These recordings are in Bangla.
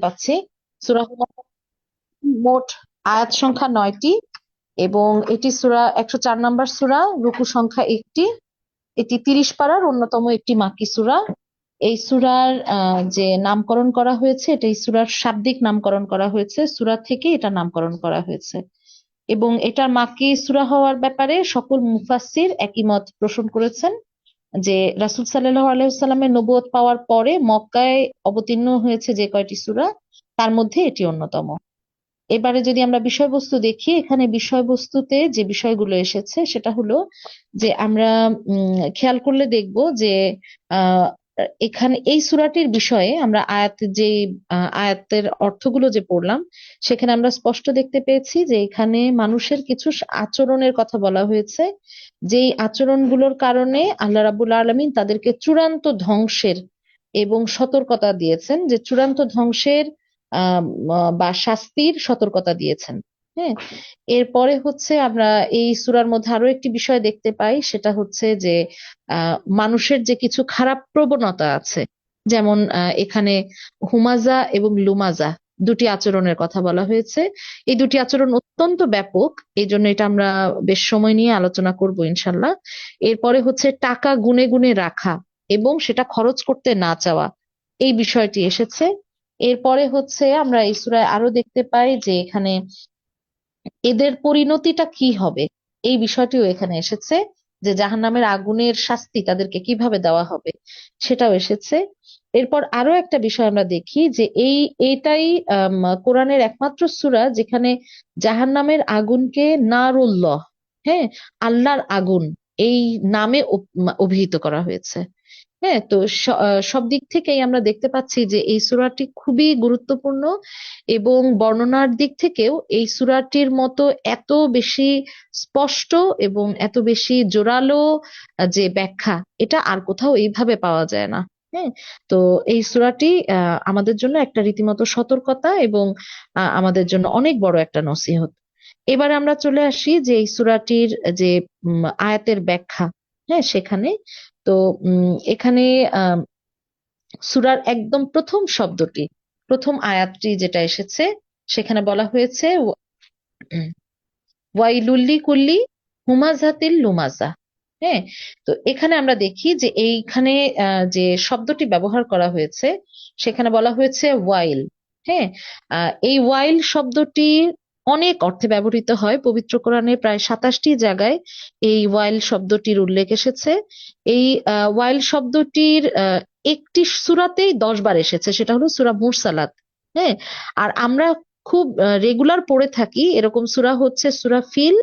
পাচ্ছি। সূরা হুমাযা মোট আয়াত সংখ্যা ৯টি এবং এটি সূরা ১০৪ নম্বর সূরা, রুকু সংখ্যা ১টি। এটি ৩০ পারার অন্যতম একটি মাক্কি সূরা। এই সূরার যে নামকরণ করা হয়েছে, এটা এই সূরার শাব্দিক নামকরণ করা হয়েছে, সূরা থেকে এটা নামকরণ করা হয়েছে। এবং এটার মাক্কি সূরা হওয়ার ব্যাপারে সকল মুফাসসির একই মত পোষণ করেছেন যে রাসূল সাল্লাল্লাহু আলাইহি ওয়াসাল্লামের নবুয়ত পাওয়ার পরে মক্কায় অবতীর্ণ হয়েছে যে কয়টি সূরা, তার মধ্যে এটি অন্যতম। এবারে যদি আমরা বিষয়বস্তু দেখি, এখানে বিষয়বস্তুতে যে বিষয়গুলো এসেছে সেটা হলো যে আমরা খেয়াল করলে দেখব যে আহ এখানে এই সূরাটির বিষয়ে আমরা আয়াতের অর্থগুলো যে পড়লাম, সেখানে আমরা স্পষ্ট দেখতে পেয়েছি যে এখানে মানুষের কিছু আচরণের কথা বলা হয়েছে, যেই আচরণগুলোর কারণে আল্লাহ রাব্বুল আলামিন তাদেরকে চূড়ান্ত ধ্বংসের এবং সতর্কতা দিয়েছেন, যে চূড়ান্ত ধ্বংসের বা শাস্তির সতর্কতা দিয়েছেন। হ্যাঁ, এরপরে হচ্ছে আমরা এই সূরার মধ্যে আরো একটি বিষয় দেখতে পাই, সেটা হচ্ছে যে মানুষের যে কিছু খারাপ প্রবণতা আছে, যেমন এখানে হুমাজা এবং লুমাজা দুটি আচরণের কথা বলা হয়েছে। এই দুটি আচরণ অত্যন্ত ব্যাপক, এই জন্য এটা আমরা বেশ সময় নিয়ে আলোচনা করব ইনশাল্লাহ। এরপরে হচ্ছে টাকা গুনে গুনে রাখা এবং সেটা খরচ করতে না চাওয়া, এই বিষয়টি এসেছে। এরপরে হচ্ছে আমরা এই সূরায় আরো দেখতে পাই যে এখানে এদের পরিণতিটা কি হবে, এই বিষয়টিও এখানে এসেছে, যে জাহান্নামের আগুনের শাস্তি তাদেরকে কিভাবে দেওয়া হবে সেটাও এসেছে। এরপর আরো একটা বিষয় আমরা দেখি যে এটাই কোরআনের একমাত্র সূরা যেখানে জাহান্নামের আগুনকে নারুল্লাহ, হ্যাঁ, আল্লাহর আগুন, এই নামে অভিহিত করা হয়েছে। হ্যাঁ, তো সব দিক থেকেই আমরা দেখতে পাচ্ছি যে এই সূরাটি খুবই গুরুত্বপূর্ণ এবং বর্ণনার দিক থেকেও এই সূরাটির মতো এত বেশি স্পষ্ট এবং এত বেশি জোরালো যে ব্যাখ্যা, এটা আর কোথাও এইভাবে পাওয়া যায় না। হ্যাঁ, তো এই সূরাটি আমাদের জন্য একটা রীতিমতো সতর্কতা এবং আমাদের জন্য অনেক বড় একটা নসিহত। এবার আমরা চলে আসি যে এই সূরাটির যে আয়াতের ব্যাখ্যা। হ্যাঁ, সেখানে তো এখানে আহ সূরার একদম প্রথম শব্দটি, প্রথম আয়াতটি যেটা এসেছে, সেখানে বলা হয়েছে ওয়াইলুল্লি কুল্লি হুমাজাতিল লুমাজা। হ্যাঁ, তো এখানে আমরা দেখি যে এইখানে যে শব্দটি ব্যবহার করা হয়েছে, সেখানে বলা হয়েছে ওয়াইল। হ্যাঁ, এই ওয়াইল শব্দটি অনেক অর্থে ব্যবহৃত হয়, পবিত্র কোরআনে প্রায় ২৭টি জায়গায় এই ওয়াইল শব্দটির উল্লেখ এসেছে। এই ওয়াইল শব্দটির একটি সূরাতেই ১০ বার এসেছে, সেটা হলো সূরা মুরসালাত। হ্যাঁ, আর আমরা খুব রেগুলার পড়ে থাকি এরকম সূরা হচ্ছে সূরা ফিল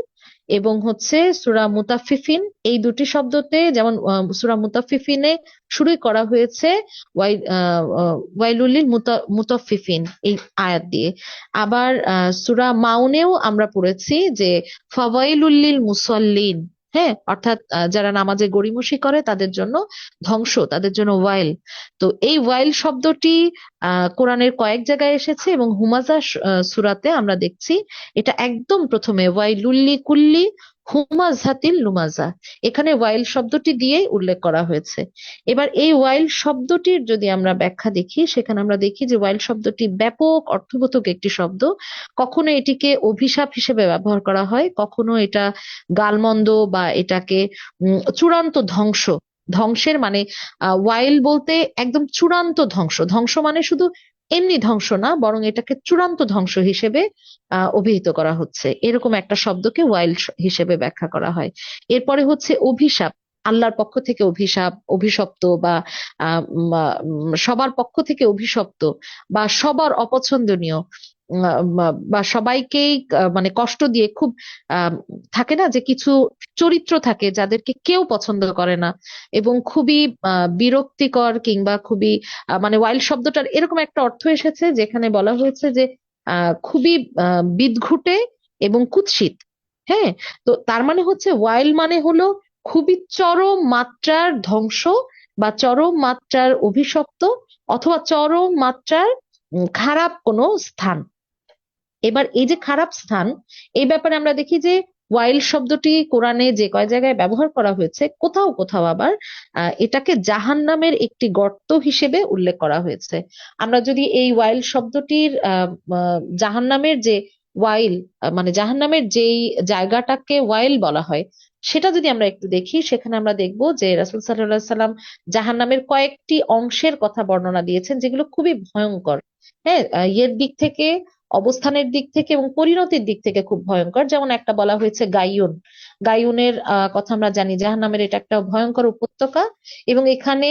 এবং হচ্ছে সূরা মুতাফফিফিন। এই দুটি শব্দতে যেমন সূরা মুতাফফিফিনে শুরুই করা হয়েছে ওয়াইলুল লিল মুতাফফিফিন এই আয়াত দিয়ে। আবার সূরা মাউনেও আমরা পড়েছি যে ফাওয়াইলুল লিল মুসাল্লিন। হ্যাঁ, অর্থাৎ যারা নামাজে গড়িমসি করে তাদের জন্য ধ্বংস, তাদের জন্য ওয়াইল। তো এই ওয়াইল শব্দটি কোরআনের কয়েক জায়গায় এসেছে এবং হুমাজা সূরাতে আমরা দেখছি এটা একদম প্রথমে ওয়াইলুল্লি কুল্লি হুমাজাতিল লুমাজা, এখানে ওয়াইল শব্দটি দিয়েই উল্লেখ করা হয়েছে। এবার এই ওয়াইল শব্দটির যদি আমরা ব্যাখ্যা দেখি, সেখানে আমরা দেখি যে ওয়াইল শব্দটি ব্যাপক অর্থবোধক একটি শব্দ। কখনো এটিকে অভিশাপ হিসেবে ব্যবহার করা হয়, কখনো এটা গালমন্দ বা এটাকে চূড়ান্ত ধ্বংস, ধ্বংসের মানে ওয়াইল বলতে একদম চূড়ান্ত ধ্বংস, ধ্বংস মানে শুধু এমনি ধ্বংস না, বরং এটাকে চূড়ান্ত ধ্বংস হিসেবে অভিহিত করা হচ্ছে, এরকম একটা শব্দকে ওয়াইল হিসেবে ব্যাখ্যা করা হয়। এরপরে হচ্ছে অভিশাপ, আল্লাহর পক্ষ থেকে অভিশাপ, অভিশপ্ত বা সবার পক্ষ থেকে অভিশপ্ত বা সবার অপছন্দনীয়, বা সবাইকেই মানে কষ্ট দিয়ে খুব আহ থাকে না যে কিছু চরিত্র থাকে যাদেরকে কেউ পছন্দ করে না এবং খুবই বিরক্তিকর কিংবা খুবই মানে ওয়াইল্ড শব্দটার এরকম একটা অর্থ এসেছে যেখানে বলা হয়েছে যে খুবই বিদঘুটে এবং কুৎসিত। হ্যাঁ, তো তার মানে হচ্ছে ওয়াইল্ড মানে হলো খুবই চরম মাত্রার ধ্বংস বা চরম মাত্রার অভিশপ্ত অথবা চরম মাত্রার খারাপ কোনো স্থান। এবার এই যে খারাপ স্থান, এই ব্যাপারে আমরা দেখি যে ওয়াইল শব্দটি কোরআনে যে কয় জায়গায় ব্যবহার করা হয়েছে, কোথাও কোথাও আবার এটাকে জাহান্নামের একটি গর্ত হিসেবে উল্লেখ করা হয়েছে। আমরা যদি এই ওয়াইল শব্দটির জাহান্নামের যে ওয়াইল, মানে জাহান্নামের যেই জায়গাটাকে ওয়াইল বলা হয়, সেটা যদি আমরা একটু দেখি, সেখানে আমরা দেখবো যে রাসূল সাল্লাল্লাহু আলাইহি সাল্লাম জাহান্নামের কয়েকটি অংশের কথা বর্ণনা দিয়েছেন, যেগুলো খুবই ভয়ঙ্কর। হ্যাঁ, ইয়ের দিক থেকে, অবস্থানের দিক থেকে এবং পরিণতির দিক থেকে খুব ভয়ঙ্কর। যেমন একটা বলা হয়েছে গাইয়ুন। গাইয়ুনের কথা আমরা জানি, জাহান্নামের এটা একটা ভয়ঙ্কর উপত্যকা। এবং এখানে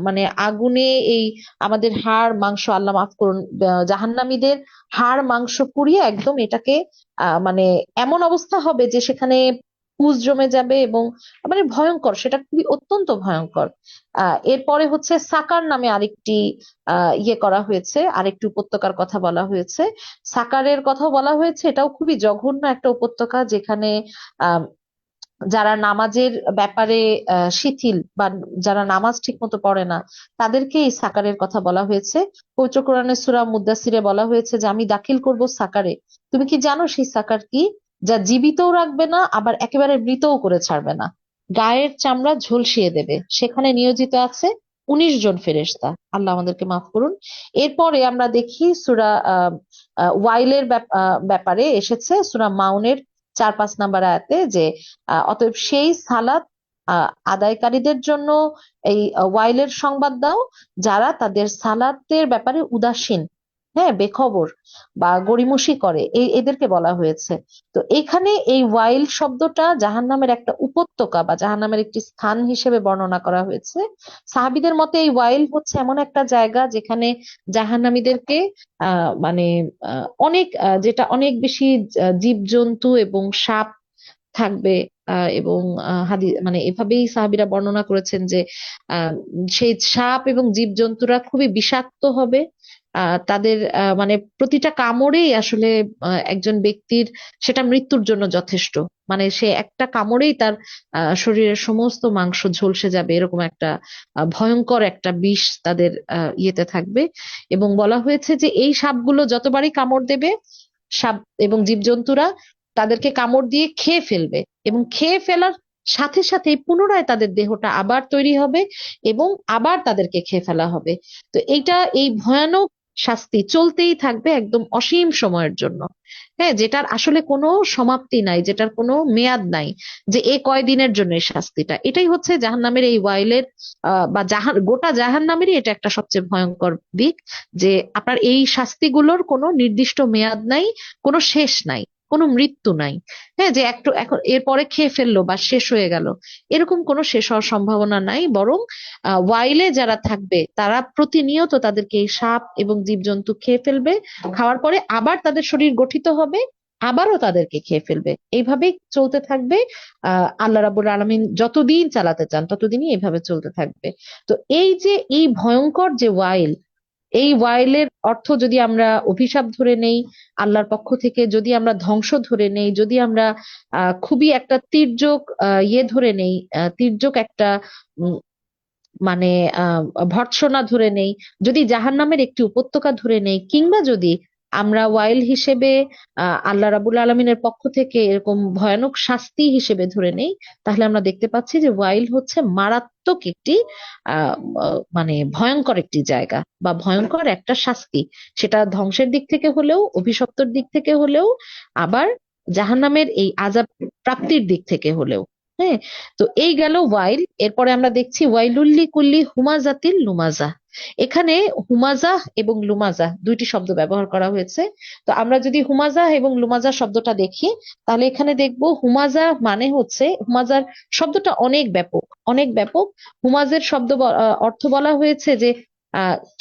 মানে আগুনে এই আমাদের হাড় মাংস, আল্লাহ মাফ করুন, জাহান্নামীদের হাড় মাংস পুড়িয়ে একদম এটাকে মানে এমন অবস্থা হবে যে সেখানে পুজ জমে যাবে, এবং মানে ভয়ঙ্কর, সেটা খুবই অত্যন্ত ভয়ঙ্কর। এরপরে হচ্ছে সাকার নামে আরেকটি ইয়ে করা হয়েছে, আরেকটি উপত্যকার কথা বলা হয়েছে। সাকারের কথাও বলা হয়েছে, এটাও খুবই জঘন্য একটা উপত্যকা, যেখানে আহ যারা নামাজের ব্যাপারে শিথিল, বা যারা নামাজ ঠিক মতো পড়ে না, তাদেরকে এই সাকারের কথা বলা হয়েছে। পবিত্র কোরআনের সূরা মুদ্দাসিরে বলা হয়েছে যে আমি দাখিল করব সাকারে। তুমি কি জানো সেই সাকার কি? যা জীবিতও রাখবে না, আবার একেবারে মৃতও করে ছাড়বে না, গায়ের চামড়া ঝলসিয়ে দেবে। সেখানে নিয়োজিত আছে 19 জন ফেরেশতা। আল্লাহ আমাদেরকে মাফ করুন। এরপরে আমরা দেখি সূরা ওয়াইলের ব্যাপারে এসেছে সূরা মাউনের 4-5 নম্বর আয়াতে যে অতএব সেই সালাত আদায়কারীদের জন্য এই ওয়াইলের সংবাদ দাও, যারা তাদের সালাতের ব্যাপারে উদাসীন, হ্যাঁ, বেখবর বা গড়িমসি করে, এদেরকে বলা হয়েছে। তো এখানে এই ওয়াইল শব্দটা জাহান্নামের একটা উপত্যকা বা জাহান্নামের একটি স্থান হিসেবে বর্ণনা করা হয়েছে। সাহাবীদের মতে এই ওয়াইল হচ্ছে এমন একটা জায়গা যেখানে জাহান্নামীদেরকে মানে অনেক যেটা অনেক বেশি জীবজন্তু এবং সাপ থাকবে। এবং মানে এভাবেই সাহাবীরা বর্ণনা করেছেন যে আহ সেই সাপ এবং জীবজন্তুরা খুবই বিষাক্ত হবে। তাদের মানে প্রতিটা কামড়েই আসলে একজন ব্যক্তির সেটা মৃত্যুর জন্য যথেষ্ট। মানে সে একটা কামড়েই তার শরীরের সমস্ত মাংস ঝলসে যাবে, এরকম একটা ভয়ঙ্কর একটা বিষ তাদের ইয়েতে থাকবে। এবং বলা হয়েছে যে এই সাপগুলো যতবারই কামড় দেবে, সাপ এবং জীবজন্তুরা তাদেরকে কামড় দিয়ে খেয়ে ফেলবে, এবং খেয়ে ফেলার সাথে সাথে পুনরায় তাদের দেহটা আবার তৈরি হবে এবং আবার তাদেরকে খেয়ে ফেলা হবে। তো এই ভয়ানক শাস্তি চলতেই থাকবে একদম অসীম সময়ের জন্য। হ্যাঁ, যেটার আসলে কোনো সমাপ্তি নাই, যেটার কোনো মেয়াদ নাই, যে এ কয়দিনের জন্য এই শাস্তিটা। এটাই হচ্ছে জাহান্নামের এই ওয়াইলের বা গোটা জাহান্নামেরই এটা একটা সবচেয়ে ভয়ঙ্কর দিক, যে আপনার এই শাস্তিগুলোর কোনো নির্দিষ্ট মেয়াদ নাই, কোনো শেষ নাই, কোনো মৃত্যু নাই। হ্যাঁ, যে একটু এখন এরপরে খেয়ে ফেললো বা শেষ হয়ে গেল, এরকম কোনো শেষ হওয়ার সম্ভাবনা নাই। বরং ওয়াইলে যারা থাকবে তারা প্রতিনিয়ত তাদেরকে এই সাপ এবং জীবজন্তু খেয়ে ফেলবে, খাওয়ার পরে আবার তাদের শরীর গঠিত হবে, আবারও তাদেরকে খেয়ে ফেলবে। এইভাবেই চলতে থাকবে। আল্লাহ রাব্বুল আলামিন যতদিন চালাতে চান ততদিনই এইভাবে চলতে থাকবে। তো এই যে এই ভয়ঙ্কর যে ওয়াইল, এই ওয়াইলের অর্থ যদি আমরা অভিশাপ ধরে নেই আল্লাহর পক্ষ থেকে, যদি আমরা ধ্বংস ধরে নেই, যদি আমরা খুবই একটা তির্যক ইয়ে ধরে নেই, তির্যক একটা উম, মানে ভর্ৎসনা ধরে নেই, যদি জাহান্নামের একটি উপত্যকা ধরে নেই, কিংবা যদি আমরা ওয়াইল হিসেবে আল্লাহ রাবুল আলমিনের পক্ষ থেকে এরকম ভয়ানক শাস্তি হিসেবে ধরে নেই, তাহলে আমরা দেখতে পাচ্ছি যে ওয়াইল হচ্ছে মারাত্মক একটি মানে ভয়ঙ্কর একটি জায়গা বা ভয়ঙ্কর একটা শাস্তি। সেটা ধ্বংসের দিক থেকে হলেও, অভিশপ্তর দিক থেকে হলেও, আবার জাহান্নামের এই আযাব প্রাপ্তির দিক থেকে হলেও। হ্যাঁ, তো এই গেল ওয়াইল। এরপরে আমরা দেখছি ওয়াইলুল্লি কুল্লি হুমাজাতিল লুমাজা। এখানে হুমাজা এবং লুমাজা দুইটি শব্দ ব্যবহার করা হয়েছে। তো আমরা যদি হুমাজা এবং লুমাজা শব্দটা দেখি, তাহলে এখানে দেখব হুমাজা মানে হচ্ছে, হুমাজার শব্দটা অনেক ব্যাপক, অনেক ব্যাপক। হুমাজের অর্থ বলা হয়েছে যে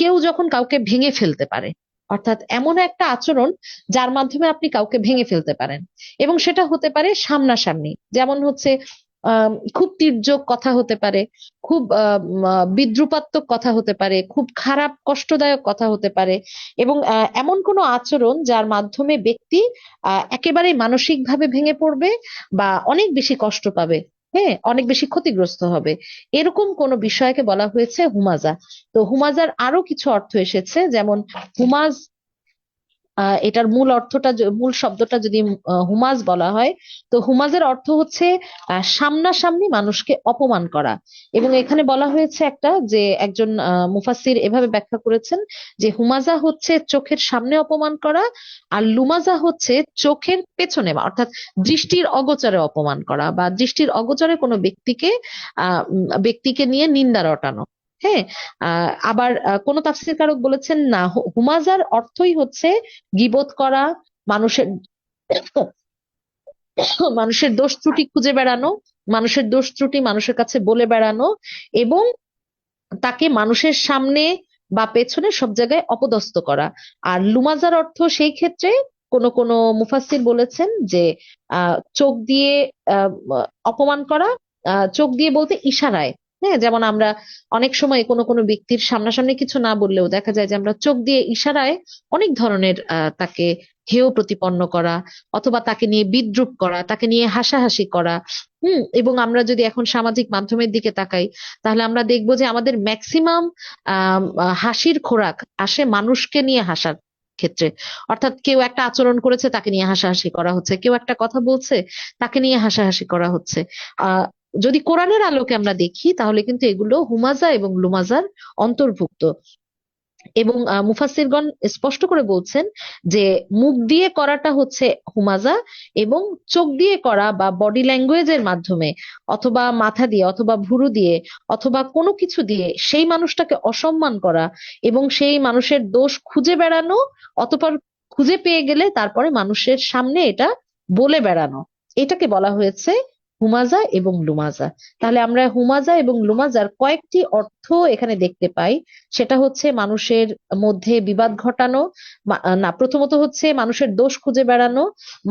কেউ যখন কাউকে ভেঙে ফেলতে পারে, অর্থাৎ এমন একটা আচরণ যার মাধ্যমে আপনি কাউকে ভেঙে ফেলতে পারেন। এবং সেটা হতে পারে সামনাসামনি, যেমন হচ্ছে খুব তীর্যক কথা হতে পারে, খুব বিদ্রুপাত্মক কথা হতে পারে, খুব খারাপ কষ্টদায়ক কথা হতে পারে, এবং এমন কোনো আচরণ যার মাধ্যমে ব্যক্তি একেবারে মানসিকভাবে ভেঙে পড়বে বা অনেক বেশি কষ্ট পাবে, হ্যাঁ, অনেক বেশি ক্ষতিগ্রস্ত হবে, এরকম কোনো বিষয়কে বলা হয়েছে হুমাজা। তো হুমাজার আরো কিছু অর্থ এসেছে, যেমন হুমাজ এটার মূল অর্থটা মূল শব্দটা যদি হুমাজ বলা হয়, তো হুমাজের অর্থ হচ্ছে সামনাসামনি মানুষকে অপমান করা। এবং এখানে বলা হয়েছে একটা, যে একজন মুফাসসির এভাবে ব্যাখ্যা করেছেন যে হুমাজা হচ্ছে চোখের সামনে অপমান করা, আর লুমাজা হচ্ছে চোখের পেছনে, অর্থাৎ দৃষ্টির অগোচরে অপমান করা, বা দৃষ্টির অগোচরে কোনো ব্যক্তিকে নিয়ে নিন্দা রটানো। হ্যাঁ। আবার কোন তাফসীরকারক বলেছেন না, হুমাজার অর্থই হচ্ছে গীবত করা, মানুষের মানুষের দোষ ত্রুটি খুঁজে বেড়ানো, মানুষের দোষ ত্রুটি মানুষের কাছে বলে বেড়ানো, এবং তাকে মানুষের সামনে বা পেছনে সব জায়গায় অপদস্থ করা। আর লুমাজার অর্থ সেই ক্ষেত্রে কোন কোন মুফাসসির বলেছেন যে চোখ দিয়ে আহ, অপমান করা, চোখ দিয়ে বলতে ইশারায়। হ্যাঁ, যেমন আমরা অনেক সময় কোনো কোনো ব্যক্তির সামনাসামনি কিছু না বললেও দেখা যায় যে আমরা চোখ দিয়ে ইশারায় অনেক ধরনের তাকে হেয় প্রতিপন্ন করা, অথবা তাকে নিয়ে বিদ্রূপ করা, তাকে নিয়ে হাসাহাসি করা। এবং আমরা যদি এখন সামাজিক মাধ্যমের দিকে তাকাই, তাহলে আমরা দেখবো যে আমাদের ম্যাক্সিমাম হাসির খোরাক আসে মানুষকে নিয়ে হাসার ক্ষেত্রে। অর্থাৎ কেউ একটা আচরণ করেছে, তাকে নিয়ে হাসাহাসি করা হচ্ছে, কেউ একটা কথা বলছে, তাকে নিয়ে হাসাহাসি করা হচ্ছে। আহ যদি কোরআনের আলোকে আমরা দেখি, তাহলে কিন্তু এগুলো হুমাজা এবং লুমাজার অন্তর্ভুক্ত। এবং মুফাসসিরগণ স্পষ্ট করে বলছেন যে মুখ দিয়ে করাটা হচ্ছে হুমাজা, এবং চোখ দিয়ে করা বা বডি ল্যাঙ্গুয়েজের মাধ্যমে, অথবা মাথা দিয়ে, অথবা ভুরু দিয়ে, অথবা কোনো কিছু দিয়ে সেই মানুষটাকে অসম্মান করা, এবং সেই মানুষের দোষ খুঁজে বেড়ানো, অতঃপর খুঁজে পেয়ে গেলে তারপরে মানুষের সামনে এটা বলে বেড়ানো, এটাকে বলা হয়েছে হুমাজা এবং লুমাজা। তাহলে আমরা হুমাজা এবং লুমাজার কয়েকটি অর্থ এখানে দেখতে পাই। সেটা হচ্ছে মানুষের মধ্যে বিবাদ ঘটানো, না, প্রথমত হচ্ছে মানুষের দোষ খুঁজে বেড়ানো,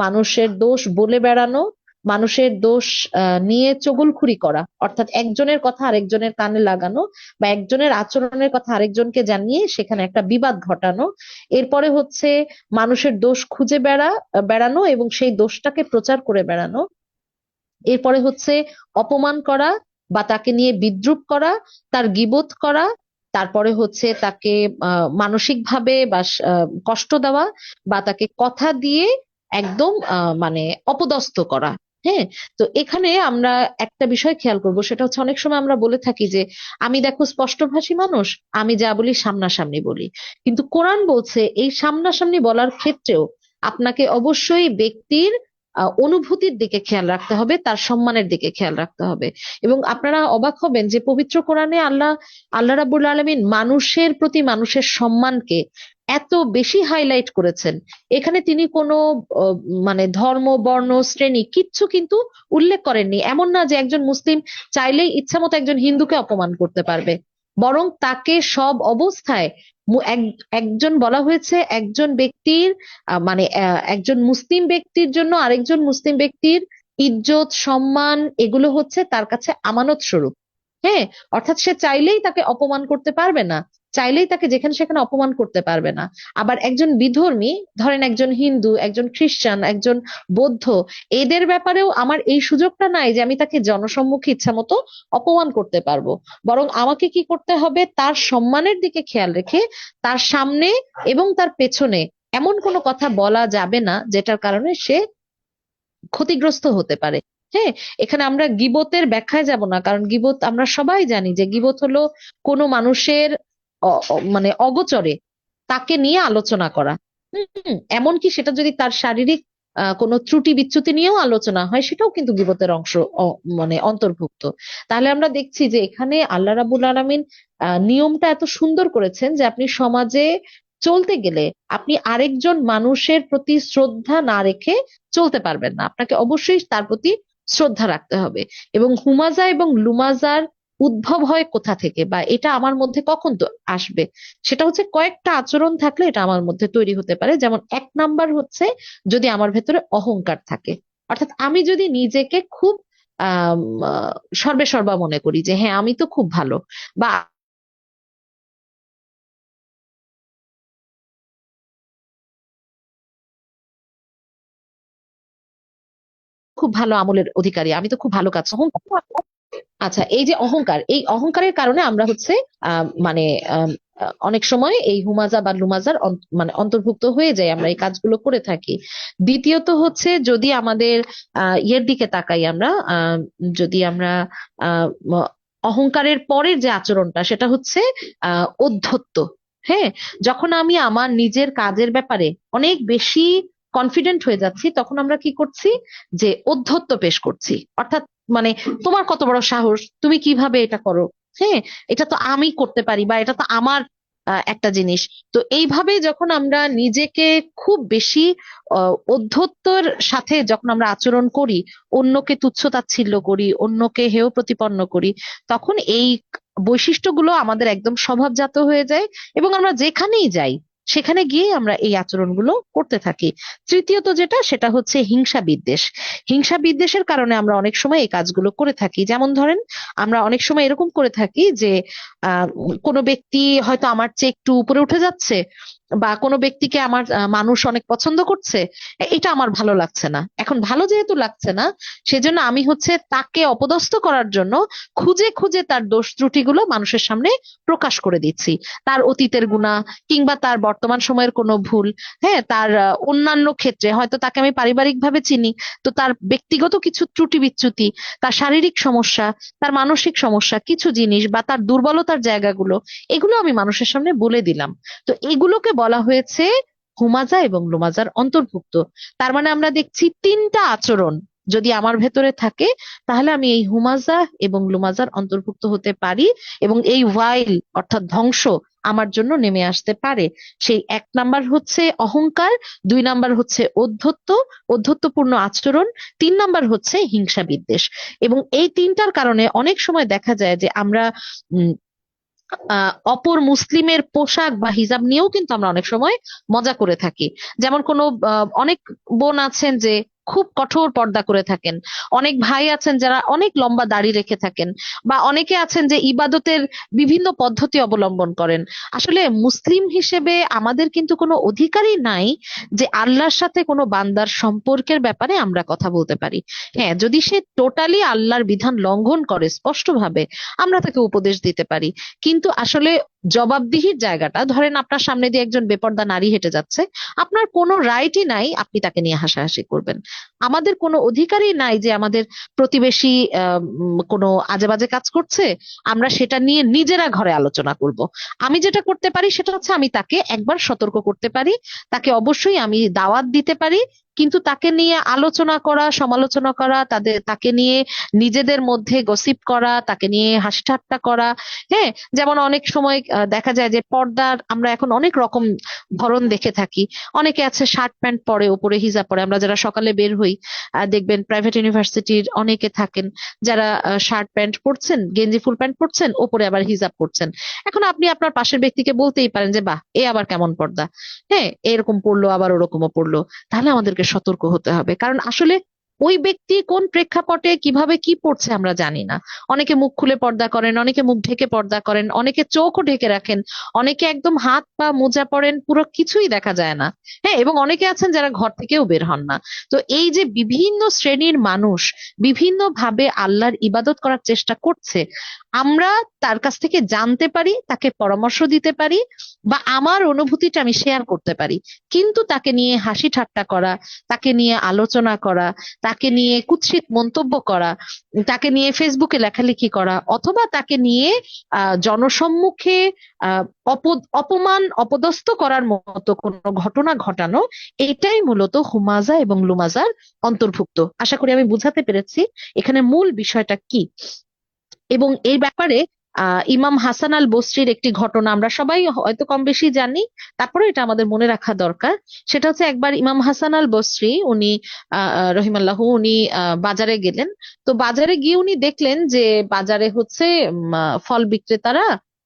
মানুষের দোষ বলে বেড়ানো, মানুষের দোষ নিয়ে চগলখুরি করা, অর্থাৎ একজনের কথা আরেকজনের কানে লাগানো, বা একজনের আচরণের কথা আরেকজনকে জানিয়ে সেখানে একটা বিবাদ ঘটানো। এরপরে হচ্ছে মানুষের দোষ খুঁজে বেড়ানো এবং সেই দোষটাকে প্রচার করে বেড়ানো। এরপরে হচ্ছে অপমান করা বা তাকে নিয়ে বিদ্রূপ করা, তার গীবত করা। তারপরে হচ্ছে তাকে মানসিকভাবে বা কষ্ট দেওয়া, বা তাকে কথা দিয়ে একদম মানে অপদস্থ করা। হ্যাঁ। তো এখানে আমরা একটা বিষয় খেয়াল করব, সেটা হচ্ছে অনেক সময় আমরা বলে থাকি যে আমি দেখো স্পষ্টভাষী মানুষ, আমি যা বলি সামনাসামনি বলি। কিন্তু কোরআন বলছে এই সামনাসামনি বলার ক্ষেত্রেও আপনাকে অবশ্যই ব্যক্তির অনুভূতির দিকে খেয়াল রাখতে হবে, তার সম্মানের দিকে খেয়াল রাখতে হবে। এবং আপনারা অবাক হবেন যে পবিত্র কোরআনে আল্লাহ আল্লাহ রাব্বুল আলামিন মানুষের প্রতি মানুষের সম্মানকে এত বেশি হাইলাইট করেছেন। এখানে তিনি কোনো আহ, মানে ধর্ম, বর্ণ, শ্রেণী কিচ্ছু কিন্তু উল্লেখ করেননি। এমন না যে একজন মুসলিম চাইলেই ইচ্ছামতো একজন হিন্দুকে অপমান করতে পারবে, বরং তাকে সব অবস্থায় একজন বলা হয়েছে একজন ব্যক্তির মানে একজন মুসলিম ব্যক্তির জন্য আরেকজন মুসলিম ব্যক্তির ইজ্জত, সম্মান, এগুলো হচ্ছে তার কাছে আমানত স্বরূপ। হ্যাঁ। অর্থাৎ সে চাইলেই তাকে অপমান করতে পারবে না, চাইলেই তাকে যেখানে সেখানে অপমান করতে পারবে না। আবার একজন বিধর্মী, ধরেন একজন হিন্দু, একজন খ্রিস্টান, একজন বৌদ্ধ, এদের ব্যাপারেও আমার এই সুযোগটা নাই যে আমি তাকে জনসম্মুখে ইচ্ছা মতো অপমান করতে পারবো। বরং আমাকে কি করতে হবে, তার সম্মানের দিকে খেয়াল রেখে তার সামনে এবং তার পেছনে এমন কোনো কথা বলা যাবে না যেটার কারণে সে ক্ষতিগ্রস্ত হতে পারে। হ্যাঁ। এখানে আমরা গীবতের ব্যাখ্যায় যাব না, কারণ গীবত আমরা সবাই জানি যে গীবত হলো কোনো মানুষের মানে অগোচরে তাকে নিয়ে আলোচনা করা। এমনকি সেটা যদি তার শারীরিক কোনো ত্রুটি বিচ্যুতি নিয়েও আলোচনা হয়, সেটাও কিন্তু গীবতের অংশ, মানে অন্তর্ভুক্ত। তাহলে আমরা দেখছি যে এখানে আল্লাহ রাব্বুল আলামিন নিয়মটা এত সুন্দর করেছেন যে আপনি সমাজে চলতে গেলে আপনি আরেকজন মানুষের প্রতি শ্রদ্ধা না রেখে চলতে পারবেন না, আপনাকে অবশ্যই তার প্রতি শ্রদ্ধা রাখতে হবে। এবং হুমাজা এবং লুমাজার উদ্ভব হয় কোথা থেকে, বা এটা আমার মধ্যে কখন তো আসবে, সেটা হচ্ছে কয়েকটা আচরণ থাকলে এটা আমার মধ্যে তৈরি হতে পারে। যেমন এক নাম্বার হচ্ছে যদি আমার ভেতরে অহংকার থাকে, অর্থাৎ আমি যদি নিজেকে খুব আহ সর্বে সর্বা মনে করি যে হ্যাঁ আমি তো খুব ভালো, বা খুব ভালো আমলের অধিকারী, আমি তো খুব ভালো কাজ, অহংকার। আচ্ছা, এই যে অহংকার, এই অহংকারের কারণে আমরা হচ্ছে মানে অনেক সময় এই হুমাজা বা লুমাজার মানে অন্তর্ভুক্ত হয়ে যায়, আমরা এই কাজগুলো করে থাকি। দ্বিতীয়ত হচ্ছে, যদি আমাদের ইয়ের দিকে তাকাই আমরা, যদি আমরা আহ অহংকারের পরের যে আচরণটা, সেটা হচ্ছে ঔদ্ধত্য। হ্যাঁ, যখন আমি আমার নিজের কাজের ব্যাপারে অনেক বেশি কনফিডেন্ট হয়ে যাচ্ছি, তখন আমরা কি করছি, যে ঔদ্ধত্য পেশ করছি। অর্থাৎ মানে, তোমার কত বড় সাহস, তুমি কিভাবে এটা করো, হ্যাঁ, এটা তো আমি করতে পারি, বা এটা তো আমার একটা জিনিস। তো এইভাবে যখন আমরা নিজেকে খুব বেশি ঔদ্ধত্যর সাথে যখন আমরা আচরণ করি, অন্যকে তুচ্ছ তাচ্ছিল্য করি, অন্যকে হেয় প্রতিপন্ন করি, তখন এই বৈশিষ্ট্যগুলো আমাদের একদম স্বভাবজাত হয়ে যায়, এবং আমরা যেখানেই যাই সেখানে গিয়ে আমরা এই আচরণগুলো করতে থাকি। তৃতীয়ত যেটা, সেটা হচ্ছে হিংসা বিদ্বেষ। হিংসা বিদ্বেষের কারণে আমরা অনেক সময় এই কাজগুলো করে থাকি। যেমন ধরেন, আমরা অনেক সময় এরকম করে থাকি যে কোনো ব্যক্তি হয়তো আমার চেয়ে একটু উপরে উঠে যাচ্ছে, বা কোনো ব্যক্তিকে আমার মানুষ অনেক পছন্দ করছে, এটা আমার ভালো লাগছে না। এখন ভালো যেহেতু লাগছে না, সেজন্য আমি হচ্ছে তাকে অপদস্থ করার জন্য খুঁজে খুঁজে তার দোষ ত্রুটিগুলো মানুষের সামনে প্রকাশ করে দিচ্ছি। তার অতীতের গুণা, কিংবা তার বর্তমান সময়ের কোনো ভুল, হ্যাঁ, তার অন্যান্য ক্ষেত্রে হয়তো তাকে আমি পারিবারিক ভাবে চিনি, তো তার ব্যক্তিগত কিছু ত্রুটি বিচ্যুতি, তার শারীরিক সমস্যা, তার মানসিক সমস্যা, কিছু জিনিস বা তার দুর্বলতার জায়গাগুলো, এগুলো আমি মানুষের সামনে বলে দিলাম। তো এগুলোকে বলা হয়েছে হুমাজা এবং লুমাজার অন্তর্ভুক্ত। তার মানে আমরা দেখছি, তিনটা আচরণ যদি আমার ভেতরে থাকে, তাহলে আমি এই হুমাজা এবং লুমাজার অন্তর্ভুক্ত হতে পারি, এবং এই ওয়াইল অর্থাৎ ধ্বংস আমার জন্য নেমে আসতে পারে। সেই এক নাম্বার হচ্ছে অহংকার, দুই নাম্বার হচ্ছে ঔদ্ধত্য, ঔদ্ধত্যপূর্ণ আচরণ, তিন নাম্বার হচ্ছে হিংসা বিদ্বেষ। এবং এই তিনটার কারণে অনেক সময় দেখা যায় যে আমরা উম অপর মুসলিমের পোশাক বা হিজাব নিয়েও কিন্তু আমরা অনেক সময় মজা করে থাকি। যেমন কোনো অনেক বোন আছেন যে খুব কঠোর পর্দা করে থাকেন, অনেক ভাই আছেন যারা অনেক লম্বা দাড়ি রেখে থাকেন, বা অনেকে আছেন যে ইবাদতের বিভিন্ন পদ্ধতি অবলম্বন করেন। আসলে মুসলিম হিসেবে আমাদের কিন্তু কোনো অধিকারই নাই যে আল্লাহর সাথে কোনো বান্দার সম্পর্কের ব্যাপারে আমরা কথা বলতে পারি। হ্যাঁ, যদি সে টোটালি আল্লাহর বিধান লঙ্ঘন করে স্পষ্টভাবে, আমরা তাকে উপদেশ দিতে পারি। কিন্তু আসলে জবাবদিহির জায়গাটা, ধরেন আপনার সামনে দিয়ে একজন বেপর্দা নারী হেঁটে যাচ্ছে, আপনার কোনো রাইটই নাই আপনি তাকে নিয়ে হাসাহাসি করবেন। আমাদের কোনো অধিকারই নাই যে আমাদের প্রতিবেশী কোনো আজে বাজে কাজ করছে, আমরা সেটা নিয়ে নিজেরা ঘরে আলোচনা করব। আমি যেটা করতে পারি সেটা হচ্ছে, আমি তাকে একবার সতর্ক করতে পারি, তাকে অবশ্যই আমি দাওয়াত দিতে পারি, কিন্তু তাকে নিয়ে আলোচনা করা, সমালোচনা করা, তাকে নিয়ে নিজেদের মধ্যে গসিপ করা, তাকে নিয়ে হাসি ঠাট্টা করা, হ্যাঁ, যেমন অনেক সময় দেখা যায় যে পর্দার আমরা এখন অনেক রকম ধরন দেখে থাকি। অনেকে আছে শার্ট প্যান্ট পরে, উপরে হিজাব পরে। আমরা যারা সকালে বের হই, দেখবেন প্রাইভেট ইউনিভার্সিটির অনেকে থাকেন যারা শার্ট প্যান্ট পরছেন, গেঞ্জি ফুল প্যান্ট পরছেন, ওপরে আবার হিজাব পরছেন। এখন আপনি আপনার পাশের ব্যক্তিকে বলতেই পারেন যে, বাহ, এ আবার কেমন পর্দা, হ্যাঁ, এরকম পড়লো আবার ওরকমও পড়লো। তাহলে আমাদেরকে সতর্ক হতে হবে, কারণ আসলে ওই ব্যক্তি কোন প্রেক্ষাপটে কিভাবে কি পড়ছে আমরা জানি না। অনেকে মুখ খুলে পর্দা করেন, অনেকে মুখ ঢেকে পর্দা করেন, অনেকে চোখও ঢেকে রাখেন, অনেকে একদম হাত পা মোজা পরেন, পুরো কিছুই দেখা যায় না। হ্যাঁ, এবং অনেকে আছেন যারা ঘর থেকেও বের হন না। তো এই যে বিভিন্ন শ্রেণীর মানুষ বিভিন্ন ভাবে আল্লাহর ইবাদত করার চেষ্টা করছে, আমরা তার কাছ থেকে জানতে পারি, তাকে পরামর্শ দিতে পারি, বা আমার অনুভূতিটা আমি শেয়ার করতে পারি। কিন্তু তাকে নিয়ে হাসি ঠাট্টা করা, তাকে নিয়ে আলোচনা করা, তাকে নিয়ে কুৎসিত মন্তব্য করা, তাকে নিয়ে ফেসবুকে লেখালেখি করা, অথবা তাকে নিয়ে জনসম্মুখে আহ অপমান অপদস্থ করার মতো কোনো ঘটনা ঘটানো, এটাই মূলত হুমাজা এবং লুমাজার অন্তর্ভুক্ত। আশা করি আমি বুঝাতে পেরেছি এখানে মূল বিষয়টা কি। এবং এই ব্যাপারে ইমাম হাসান আল বসরির একটি ঘটনা আমরা সবাই হয়তো কম বেশি জানি, তারপরে এটা আমাদের মনে রাখা দরকার। সেটা হচ্ছে, একবার ইমাম হাসান আল বসরি উনি রহিমাল্লাহু, উনি বাজারে গেলেন। তো বাজারে গিয়ে উনি দেখলেন যে বাজারে হচ্ছে ফল বিক্রেতারা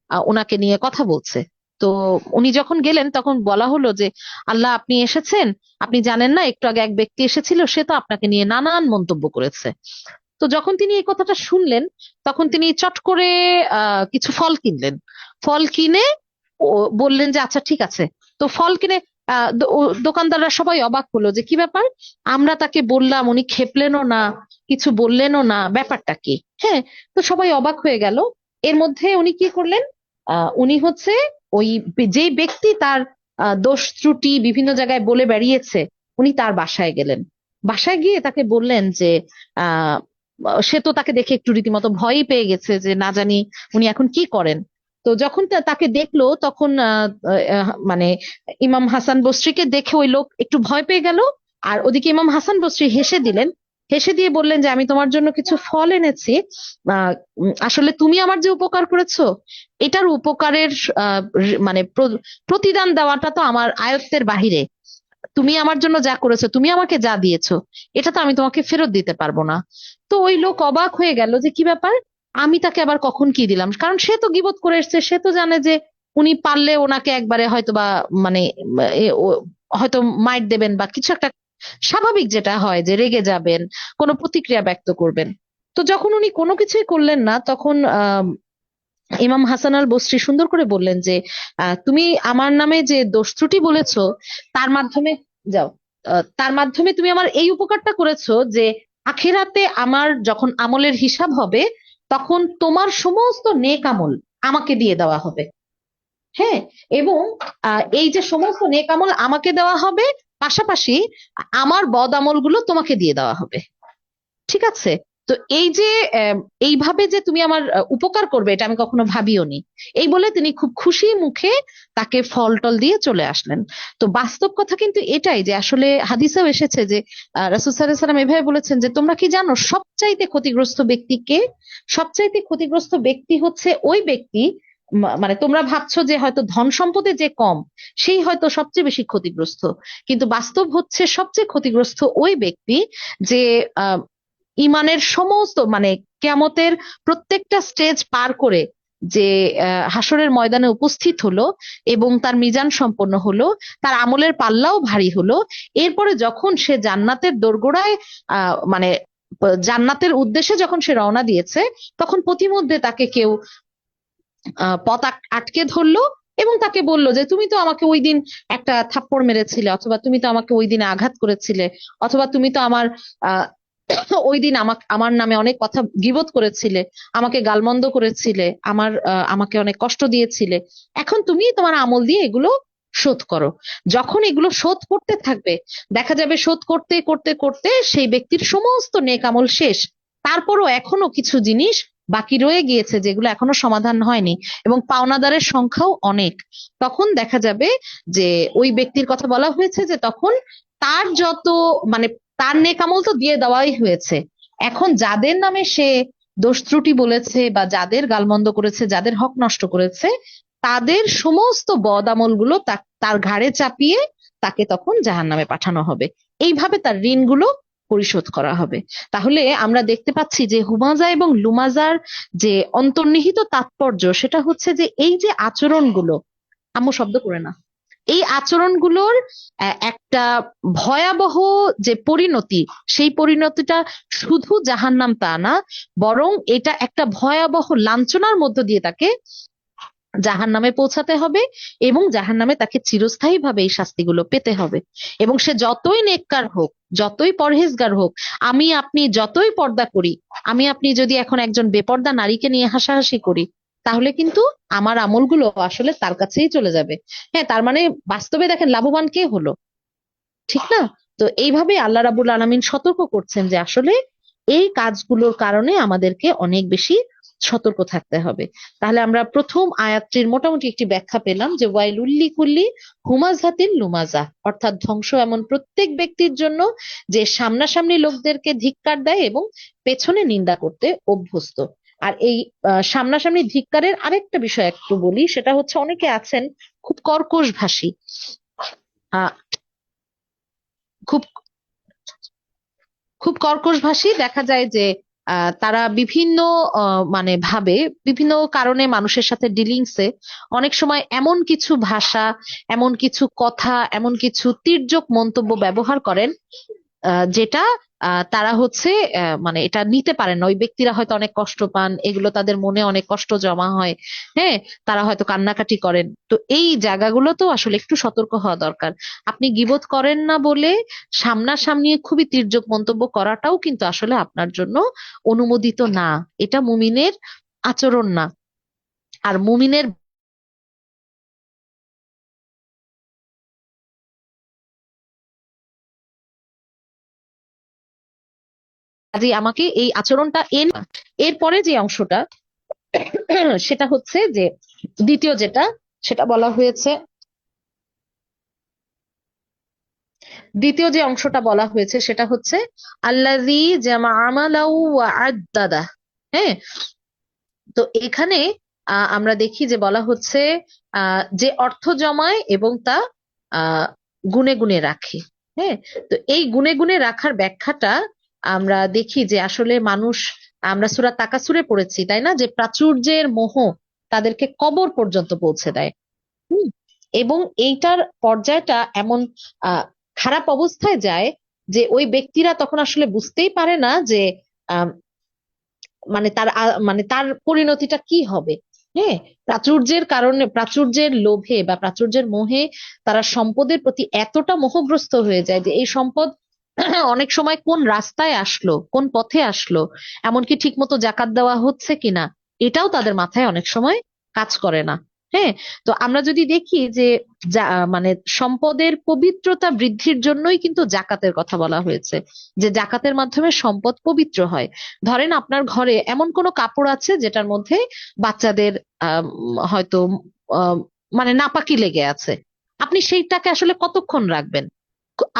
ওনাকে নিয়ে কথা বলছে। তো উনি যখন গেলেন, তখন বলা হলো যে, আল্লাহ, আপনি এসেছেন, আপনি জানেন না একটু আগে এক ব্যক্তি এসেছিল, সে তো আপনাকে নিয়ে নানান মন্তব্য করেছে। তো যখন তিনি এই কথাটা শুনলেন, তখন তিনি চট করে কিছু ফল কিনলেন। ফল কিনে ও বললেন যে, আচ্ছা ঠিক আছে। তো ফল কিনে দোকানদাররা সবাই অবাক হলো যে, কি ব্যাপার, আমরা তাকে বললাম, উনি খেপলেনও না, কিছু বললেনও না, ব্যাপারটা কি। হ্যাঁ, তো সবাই অবাক হয়ে গেল। এর মধ্যে উনি কি করলেন, উনি হচ্ছে ওই যে ব্যক্তি তার দোষ ত্রুটি বিভিন্ন জায়গায় বলে বেরিয়েছে, উনি তার বাসায় গেলেন। বাসায় গিয়ে তাকে বললেন যে আহ সে তো তাকে দেখে একটু রীতিমতো ভয়ই পেয়ে গেছে যে না জানি উনি এখন কি করেন। তো যখন তাকে দেখলো তখন মানে ইমাম হাসান বসরিকে দেখে ওই লোক একটু ভয় পেয়ে গেল। আর ওদিকে ইমাম হাসান বসরি হেসে দিলেন, হেসে দিয়ে বললেন যে আমি তোমার জন্য কিছু ফল এনেছি। আসলে তুমি আমার যে উপকার করেছো, এটার উপকারের মানে প্রতিদান দেওয়াটা তো আমার আয়ত্তের বাহিরে। তুমি আমার জন্য যা করেছো, তুমি আমাকে যা দিয়েছো, এটা তো আমি তোমাকে ফেরত দিতে পারবো না। তো ওই লোক অবাক হয়ে গেল যে কি ব্যাপার, আমি তাকে আবার কখন কি দিলাম? কারণ সে তো গীবত করে এসেছে, সে তো জানে যে উনি পারলে ওনাকে একবারে হয়তো বা মানে হয়তো মাইট দেবেন বা কিছু একটা, স্বাভাবিক যেটা হয় যে রেগে যাবেন, কোনো প্রতিক্রিয়া ব্যক্ত করবেন। তো যখন উনি কোনো কিছুই করলেন না, তখন ইমাম হাসান আল বসরি সুন্দর করে বললেন যে তুমি আমার নামে যে দোষ ত্রুটি বলেছো, তার মাধ্যমে যাও, তার মাধ্যমে তুমি আমার এই উপকারটা করেছো যে আখিরাতে আমার যখন আমলের হিসাব হবে, তখন তোমার সমস্ত নেক আমল আমাকে দিয়ে দেওয়া হবে। হ্যাঁ, এবং এই যে সমস্ত নেক আমল আমাকে দেওয়া হবে, পাশাপাশি আমার বদ আমলগুলো তোমাকে দিয়ে দেওয়া হবে। ঠিক আছে? তো এই যে আহ, এইভাবে যে তুমি আমার উপকার করবে, এটা আমি কখনো ভাবিওনি। এই বলে তিনি খুব খুশি মুখে তাকে ফল টল দিয়ে চলে আসলেন। তো বাস্তব কথা কিন্তু এটাই যে আসলে হাদিসেও এসেছে যে রাসূল সাল্লাল্লাহু আলাইহি সাল্লাম এভাবে বলেছেন যে তোমরা কি জানো সবচাইতে ক্ষতিগ্রস্ত ব্যক্তি কে? সবচাইতে ক্ষতিগ্রস্ত ব্যক্তি হচ্ছে ওই ব্যক্তি, মানে তোমরা ভাবছো যে হয়তো ধন সম্পদে যে কম, সেই হয়তো সবচেয়ে বেশি ক্ষতিগ্রস্ত, কিন্তু বাস্তব হচ্ছে সবচেয়ে ক্ষতিগ্রস্ত ওই ব্যক্তি যে ইমানের সমস্ত মানে কিয়ামতের প্রত্যেকটা স্টেজ পার করে যে হাসরের ময়দানে উপস্থিত হলো এবং তার মিজান সম্পন্ন হলো, তার আমলের পাল্লাও ভারী হলো। এরপরে যখন সে জান্নাতের দোরগোড়ায় মানে জান্নাতের উদ্দেশ্যে যখন সে রওনা দিয়েছে, তখন পথিমধ্যে তাকে কেউ পথ আটকে ধরলো এবং তাকে বলল যে তুমি তো আমাকে ওই দিন একটা থাপ্পড় মেরেছিলে, অথবা তুমি তো আমাকে ওই দিন আঘাত করেছিলে, অথবা তুমি তো আমার আহ ওই দিন আমাকে আমার নামে অনেক কথা গীবত করেছিলে, আমাকে গালমন্দ করেছিলে, আমাকে অনেক কষ্ট দিয়েছিলে। এখন তুমি তোমার আমল দিয়ে এগুলো শোধ করো। যখন এগুলো শোধ করতে থাকবে, দেখা যাবে শোধ করতে করতে করতে সেই ব্যক্তির সমস্ত নেক আমল শেষ, তারপরও এখনো কিছু জিনিস বাকি রয়ে গিয়েছে যেগুলো এখনো সমাধান হয়নি, এবং পাওনাদারের সংখ্যাও অনেক। তখন দেখা যাবে যে ওই ব্যক্তির কথা বলা হয়েছে যে তখন তার যত মানে তার নেক আমল তো দিয়ে দেওয়াই হয়েছে, এখন যাদের নামে সে দোষ ত্রুটি বলেছে বা যাদের গালমন্দ করেছে, যাদের হক নষ্ট করেছে, তাদের সমস্ত বদ আমল গুলো তার ঘাড়ে চাপিয়ে তাকে তখন জাহান্নামে পাঠানো হবে। এইভাবে তার ঋণগুলো পরিশোধ করা হবে। তাহলে আমরা দেখতে পাচ্ছি যে হুমাজা এবং লুমাজার যে অন্তর্নিহিত তাৎপর্য, সেটা হচ্ছে যে এই যে আচরণগুলো, আম্মু শব্দ করে না, এই আচরণগুলোর একটা ভয়াবহ যে পরিণতি, সেই পরিণতিটা শুধু জাহান্নাম তা না, বরং এটা একটা ভয়াবহ লাঞ্ছনার মধ্য দিয়ে তাকে জাহান্নামে পৌঁছাতে হবে, এবং জাহান্নামে তাকে চিরস্থায়ী ভাবে এই শাস্তিগুলো পেতে হবে। এবং সে যতই নেককার হোক, যতই পরহেজগার হোক, আমি আপনি যতই পর্দা করি, আমি আপনি যদি এখন একজন বেপর্দা নারীকে নিয়ে হাসাহাসি করি, তাহলে কিন্তু আমার আমলগুলো আসলে তার কাছেই চলে যাবে। হ্যাঁ, তার মানে বাস্তবে দেখেন লাভবান কে হলো, ঠিক না? তো এইভাবে আল্লাহ রাবুল আলামিন সতর্ক করছেন যে আসলে এই কাজগুলোর কারণে আমাদেরকে অনেক বেশি সতর্ক থাকতে হবে। তাহলে আমরা প্রথম আয়াতটির মোটামুটি একটি ব্যাখ্যা পেলাম যে ওয়াইলুল্লি কুল্লি হুমাজাতিল লুমাজা, অর্থাৎ ধ্বংস এমন প্রত্যেক ব্যক্তির জন্য যে সামনাসামনি লোকদেরকে ধিক্কার দেয় এবং পেছনে নিন্দা করতে অভ্যস্ত। আর এই সামনাসামনি ধিক্কারের আরেকটা বিষয় একটু বলি, সেটা হচ্ছে অনেকে আছেন খুব কর্কশ ভাষী, আহ খুব খুব কর্কশভাষী, দেখা যায় যে তারা বিভিন্ন মানে ভাবে বিভিন্ন কারণে মানুষের সাথে ডিলিংসে অনেক সময় এমন কিছু ভাষা, এমন কিছু কথা, এমন কিছু তির্যক মন্তব্য ব্যবহার করেন যেটা তারা হচ্ছে মানে এটা নিতে পারেন না। ওই ব্যক্তিরা হয়তো অনেক কষ্ট পান, এগুলো তাদের মনে অনেক কষ্ট জমা হয়। হ্যাঁ, তারা হয়তো কান্নাকাটি করেন। তো এই জায়গাগুলো তো আসলে একটু সতর্ক হওয়া দরকার। আপনি গীবত করেন না বলে সামনাসামনি খুবই তির্যক মন্তব্য করাটাও কিন্তু আসলে আপনার জন্য অনুমোদিত না। এটা মুমিনের আচরণ না। আর মুমিনের কাজে আমাকে এই আচরণটা এরপরে যে অংশটা সেটা হচ্ছে যে দ্বিতীয় যেটা সেটা বলা হয়েছে, দ্বিতীয় যে অংশটা বলা হয়েছে সেটা হচ্ছে আল্লাযী জামা আমালাউ ওয়া আদ্দাদা। হ্যাঁ, তো এখানে আমরা দেখি যে বলা হচ্ছে যে অর্থ জমায় এবং তা আহ গুণে গুণে রাখে। হ্যাঁ, তো এই গুণে গুণে রাখার ব্যাখ্যাটা আমরা দেখি যে আসলে মানুষ, আমরা সূরা তাকাসুরে পড়েছি তাই না, যে প্রাচুর্যের মোহ তাদেরকে কবর পর্যন্ত পৌঁছে দেয়। হুম, এবং এইটার পর্যায়টা এমন আহ খারাপ অবস্থায় যায় যে ওই ব্যক্তিরা তখন আসলে বুঝতেই পারে না যে মানে মানে তার পরিণতিটা কি হবে। হ্যাঁ, প্রাচুর্যের কারণে, প্রাচুর্যের লোভে বা প্রাচুর্যের মোহে তারা সম্পদের প্রতি এতটা মোহগ্রস্ত হয়ে যায় যে এই সম্পদ অনেক সময় কোন রাস্তায় আসলো, কোন পথে আসলো, এমনকি ঠিক মতো জাকাত দেওয়া হচ্ছে কিনা এটাও তাদের মাথায় অনেক সময় কাজ করে না। হ্যাঁ, তো আমরা যদি দেখি যে মানে সম্পদের পবিত্রতা বৃদ্ধির জন্যই কিন্তু জাকাতের কথা বলা হয়েছে, যে জাকাতের মাধ্যমে সম্পদ পবিত্র হয়। ধরেন আপনার ঘরে এমন কোনো কাপড় আছে যেটার মধ্যে বাচ্চাদের হয়তো আহ, মানে নাপাকি লেগে আছে, আপনি সেইটাকে আসলে কতক্ষণ রাখবেন?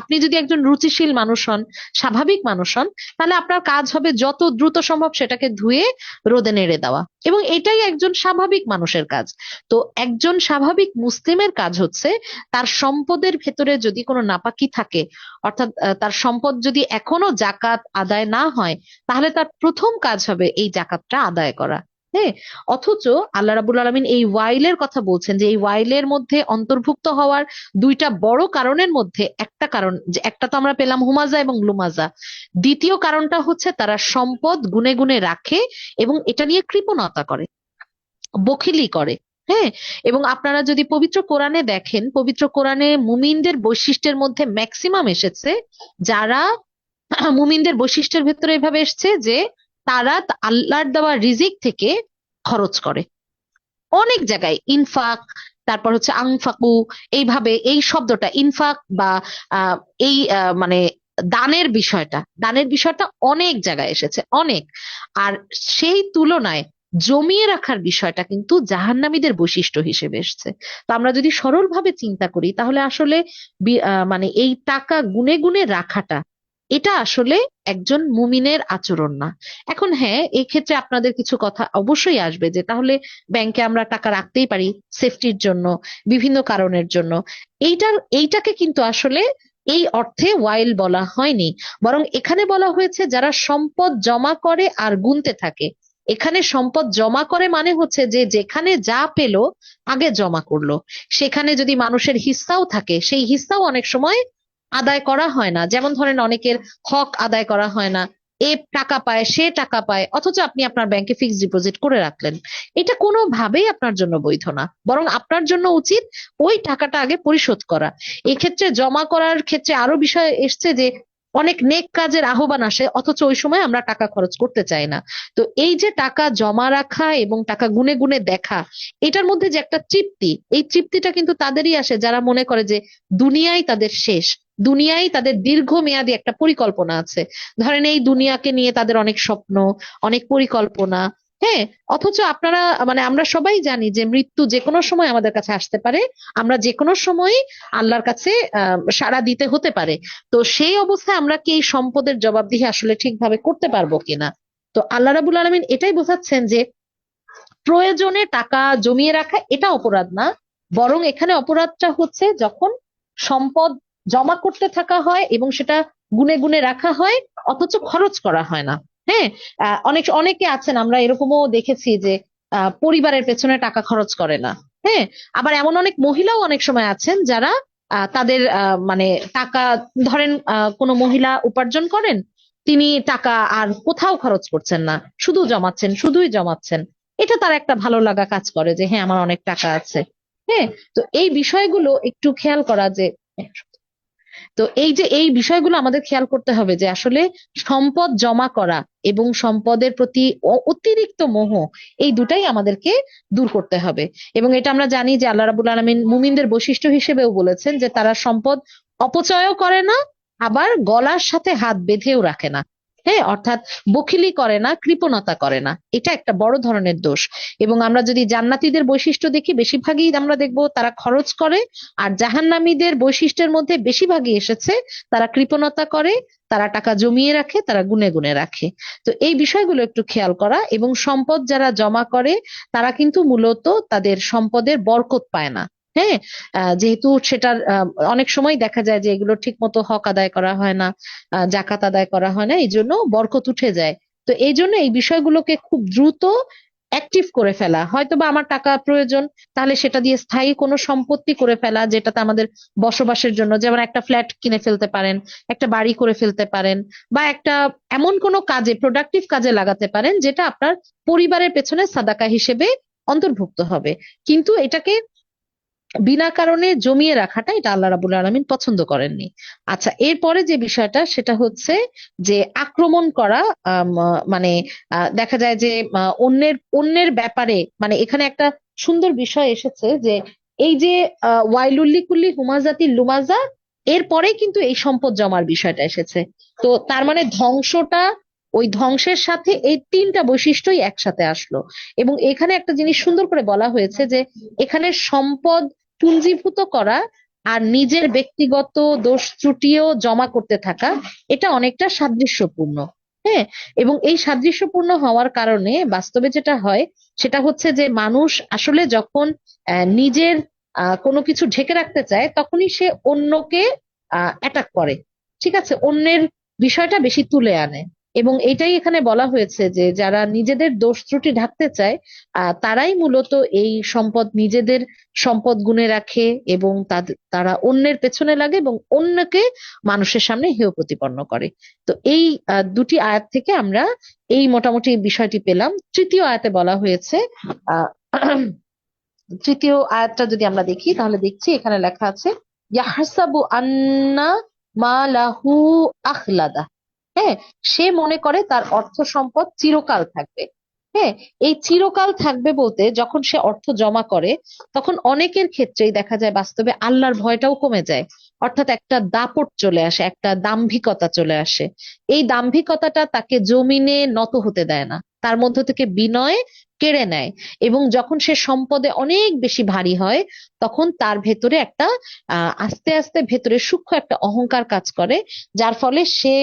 আপনি যদি একজন রুচিশীল মানুষ হন, স্বাভাবিক মানুষ হন, তাহলে আপনার কাজ হবে যত দ্রুত সম্ভব সেটাকে ধুয়ে রোদে নেড়ে দেওয়া, এবং এটাই একজন স্বাভাবিক মানুষের কাজ। তো একজন স্বাভাবিক মুসলিমের কাজ হচ্ছে তার সম্পদের ভেতরে যদি কোনো নাপাকি থাকে, অর্থাৎ তার সম্পদ যদি এখনো জাকাত আদায় না হয়, তাহলে তার প্রথম কাজ হবে এই জাকাতটা আদায় করা। হ্যাঁ, অথচ আল্লাহ রাবুল আলমিন এই ওয়াইলের কথা বলছেন যে এই ওয়াইলের মধ্যে অন্তর্ভুক্ত হওয়ার দুইটা বড় কারণের মধ্যে একটা কারণ, যে একটা তো আমরা পেলাম হুমাজা এবং লুমাজা, দ্বিতীয় কারণটা হচ্ছে তারা সম্পদ গুনে গুনে রাখে এবং এটা নিয়ে কৃপণতা করে, বখিলি করে। হ্যাঁ, এবং আপনারা যদি পবিত্র কোরআনে দেখেন, পবিত্র কোরআনে মুমিনদের বৈশিষ্ট্যের মধ্যে ম্যাক্সিমাম এসেছে যারা মুমিনদের বৈশিষ্ট্যের ভেতরে এভাবে এসছে যে তারা আল্লাহর দেওয়া রিজিক থেকে খরচ করে। অনেক জায়গায় ইনফাক, তারপর হচ্ছে আংফাকু, এইভাবে এই শব্দটা ইনফাক বা আহ, এই মানে দানের বিষয়টা অনেক জায়গায় এসেছে, অনেক। আর সেই তুলনায় জমিয়ে রাখার বিষয়টা কিন্তু জাহান্নামীদের বৈশিষ্ট্য হিসেবে এসেছে। তো আমরা যদি সরলভাবে চিন্তা করি তাহলে আসলে মানে এই টাকা গুনে গুনে রাখাটা, এটা আসলে একজন মুমিনের আচরণ না। এখন হ্যাঁ, এই ক্ষেত্রে আপনাদের কিছু কথা অবশ্যই আসবে যে তাহলে ব্যাংকে আমরা টাকা রাখতেই পারি সেফটির জন্য, বিভিন্ন কারণের জন্য। এইটাকে কিন্তু আসলে এই অর্থে ওয়াইল বলা হয়নি, বরং এখানে বলা হয়েছে যারা সম্পদ জমা করে আর গুনতে থাকে। এখানে সম্পদ জমা করে মানে হচ্ছে যে যেখানে যা পেলো আগে জমা করলো, সেখানে যদি মানুষের হিস্সাও থাকে সেই হিস্সাও অনেক সময় আদায় করা হয় না। যেমন ধরেন অনেকের হক আদায় করা হয় না, এ টাকা পায় সে টাকা পায়, অথচ আপনি আপনার ব্যাংকে ফিক্সড ডিপোজিট করে রাখলেন। এটা কোনোভাবেই আপনার জন্য বৈধ না, বরং আপনার জন্য উচিত ওই টাকাটা আগে পরিশোধ করা। এক্ষেত্রে জমা করার ক্ষেত্রে আরো বিষয় এসছে যে অনেক নেক কাজের আহ্বান আসে অথচ ওই সময় আমরা টাকা খরচ করতে চাই না। তো এই যে টাকা জমা রাখা এবং টাকা গুনে গুনে দেখা, এটার মধ্যে যে একটা তৃপ্তি, এই তৃপ্তিটা কিন্তু তাদেরই আসে যারা মনে করে যে দুনিয়াই তাদের শেষ, দুনিয়ায় তাদের দীর্ঘমেয়াদী একটা পরিকল্পনা আছে। ধরেন এই দুনিয়াকে নিয়ে তাদের অনেক স্বপ্ন, অনেক পরিকল্পনা। হ্যাঁ, অথচ আপনারা মানে আমরা সবাই জানি যে মৃত্যু যে কোনো সময় আমাদের কাছে আসতে পারে, আমরা যে কোনো সময় আল্লাহর কাছে সাড়া দিতে হতে পারে। তো সেই অবস্থায় আমরা কি এই সম্পদের জবাবদিহি আসলে ঠিকভাবে করতে পারবো কিনা? তো আল্লাহ রাবুল আলমিন এটাই বোঝাচ্ছেন যে প্রয়োজনে টাকা জমিয়ে রাখা এটা অপরাধ না, বরং এখানে অপরাধটা হচ্ছে যখন সম্পদ জমা করতে থাকা হয় এবং সেটা গুনে গুনে রাখা হয় অথচ খরচ করা হয় না। হ্যাঁ, অনেকে আছেন, আমরা এরকমও দেখেছি যে পরিবারের পেছনে টাকা খরচ করে না। হ্যাঁ, আবার এমন অনেক মহিলাও অনেক সময় আছেন যারা তাদের মানে টাকা, ধরেন কোনো মহিলা উপার্জন করেন, তিনি টাকা আর কোথাও খরচ করছেন না, শুধু জমাচ্ছেন, শুধুই জমাচ্ছেন। এটা তার একটা ভালো লাগা কাজ করে যে হ্যাঁ আমার অনেক টাকা আছে। হ্যাঁ, তো এই বিষয়গুলো একটু খেয়াল করা যে, তো এই যে এই বিষয়গুলো আমাদের খেয়াল করতে হবে যে আসলে সম্পদ জমা করা এবং সম্পদের প্রতি অতিরিক্ত মোহ, এই দুটাই আমাদেরকে দূর করতে হবে। এবং এটা আমরা জানি যে আল্লাহ রাবুল আলমিন মুমিনদের বৈশিষ্ট্য হিসেবেও বলেছেন যে তারা সম্পদ অপচয়ও করে না, আবার গলার সাথে হাত বেঁধেও রাখে না। হ্যাঁ, অর্থাৎ বখিলি করে না, কৃপণতা করে না, এটা একটা বড় ধরনের দোষ। এবং আমরা যদি জান্নাতীদের বৈশিষ্ট্য দেখি, বেশিরভাগই আমরা দেখবো তারা খরচ করে। আর জাহান্নামীদের বৈশিষ্ট্যের মধ্যে বেশিরভাগই এসেছে তারা কৃপণতা করে, তারা টাকা জমিয়ে রাখে, তারা গুনে গুনে রাখে। তো এই বিষয়গুলো একটু খেয়াল করা। এবং সম্পদ যারা জমা করে তারা কিন্তু মূলত তাদের সম্পদের বরকত পায় না। হ্যাঁ, যেহেতু সেটার অনেক সময় দেখা যায় যে এগুলো ঠিক মতো হক আদায় করা হয় না, জাকাত আদায় করা হয় না, এই জন্য বরকত উঠে যায়। তো এই জন্য এই বিষয়গুলোকে খুব দ্রুত অ্যাক্টিভ করে ফেলা, হয়তোবা আমার টাকা প্রয়োজন, তাহলে সেটা দিয়ে স্থায়ী কোনো সম্পত্তি করে ফেলা যেটাতে আমাদের বসবাসের জন্য, যেমন একটা ফ্ল্যাট কিনে ফেলতে পারেন, একটা বাড়ি করে ফেলতে পারেন, বা একটা এমন কোনো কাজে, প্রোডাক্টিভ কাজে লাগাতে পারেন যেটা আপনার পরিবারের পেছনে সাদাকা হিসেবে অন্তর্ভুক্ত হবে। কিন্তু এটাকে বিনা কারণে জমিয়ে রাখাটা, এটা আল্লাহ রাবুল আলামিন পছন্দ করেননি। আচ্ছা, এরপরে যে বিষয়টা সেটা হচ্ছে যে আক্রমণ করা। মানে দেখা যায় যে অন্যের অন্যের ব্যাপারে, মানে এখানে একটা সুন্দর বিষয় এসেছে যে এই যে ওয়াইলুল্লি কুল্লি হুমাজাতি লুমাজা, এরপরে কিন্তু এই সম্পদ জমার বিষয়টা এসেছে। তো তার মানে ধ্বংসটা, ওই ধ্বংসের সাথে এই তিনটা বৈশিষ্ট্যই একসাথে আসলো। এবং এখানে একটা জিনিস সুন্দর করে বলা হয়েছে যে এখানে সম্পদ পুঞ্জীভূত করা আর নিজের ব্যক্তিগত দোষ ত্রুটিও জমা করতে থাকা, এটা অনেকটা সাদৃশ্যপূর্ণ। হ্যাঁ, এবং এই সাদৃশ্যপূর্ণ হওয়ার কারণে বাস্তবে যেটা হয় সেটা হচ্ছে যে মানুষ আসলে যখন নিজের কোনো কিছু ঢেকে রাখতে চায় তখনই সে অন্যকে অ্যাটাক করে। ঠিক আছে, অন্যের বিষয়টা বেশি তুলে আনে। এবং এটাই এখানে বলা হয়েছে যে যারা নিজেদের দোষ ত্রুটি ঢাকতে চায় তারাই মূলত এই সম্পদ, নিজেদের সম্পদ গুণে রাখে, এবং তারা অন্যের পেছনে লাগে এবং অন্যকে মানুষের সামনে হেয় প্রতিপন্ন করে। তো এই দুটি আয়াত থেকে আমরা এই মোটামুটি বিষয়টি পেলাম। তৃতীয় আয়াতে বলা হয়েছে, আহ তৃতীয় আয়াতটা যদি আমরা দেখি তাহলে দেখছি এখানে লেখা আছে ইয়াহসাবু আন্না মালাহু আখলাদা। হ্যাঁ, সে মনে করে তার অর্থ সম্পদ চিরকাল থাকবে। হ্যাঁ, এই চিরকাল থাকবে বলতে যখন সে অর্থ জমা করে তখন অনেকের ক্ষেত্রেই দেখা যায় বাস্তবে আল্লাহর ভয়টাও কমে যায়। অর্থাৎ একটা দাপট চলে আসে, একটা দাম্ভিকতা চলে আসে। এই দাম্ভিকতাটা তাকে জমিনে নত হতে দেয় না, তার মধ্য থেকে বিনয় কেড়ে নেয়। এবং যখন সে সম্পদে অনেক বেশি ভারী হয় তখন তার ভেতরে একটা আস্তে আস্তে ভেতরে সূক্ষ্ম একটা অহংকার কাজ করে, যার ফলে সে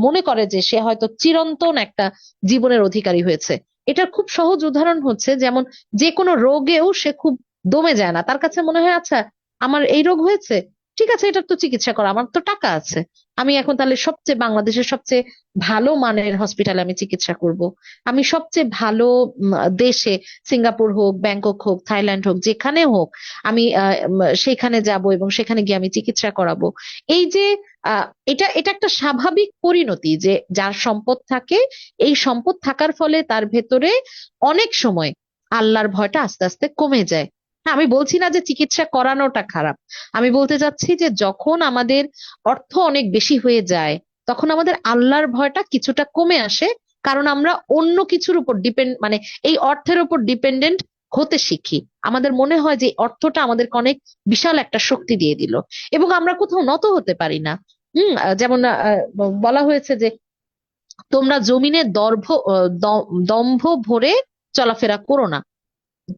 মনে করে যে সে হয়তো চিরন্তন একটা জীবনের অধিকারী হয়েছে। এটার খুব সহজ উদাহরণ হচ্ছে যেমন যে কোনো রোগেও সে খুব দমে যায় না, তার কাছে মনে হয় আচ্ছা আমার এই রোগ হয়েছে, ঠিক আছে এটার তো চিকিৎসা করা, আমার তো টাকা আছে, আমি এখন তাহলে সবচেয়ে বাংলাদেশের সবচেয়ে ভালো মানের হসপিটালে আমি চিকিৎসা করব, আমি সবচেয়ে ভালো দেশে, সিঙ্গাপুর হোক, ব্যাংকক হোক, থাইল্যান্ড হোক, যেখানে হোক, আমি সেখানে যাব এবং সেখানে গিয়ে আমি চিকিৎসা করাবো। এই যে আহ এটা এটা একটা স্বাভাবিক পরিণতি যে যার সম্পদ থাকে, এই সম্পদ থাকার ফলে তার ভেতরে অনেক সময় আল্লাহর ভয়টা আস্তে আস্তে কমে যায়। হ্যাঁ, আমি বলছি না যে চিকিৎসা করানোটা খারাপ, আমি বলতে চাচ্ছি যে যখন আমাদের অর্থ অনেক বেশি হয়ে যায় তখন আমাদের আল্লাহর ভয়টা কিছুটা কমে আসে, কারণ আমরা অন্য কিছুর উপর ডিপেন্ড, মানে এই অর্থের উপর ডিপেন্ডেন্ট হতে শিখি। আমাদের মনে হয় যে এই অর্থটা আমাদেরকে অনেক বিশাল একটা শক্তি দিয়ে দিল, এবং আমরা কোথাও নত হতে পারি না। যেমন বলা হয়েছে যে তোমরা জমিনে দম্ভ ভরে চলাফেরা করো না,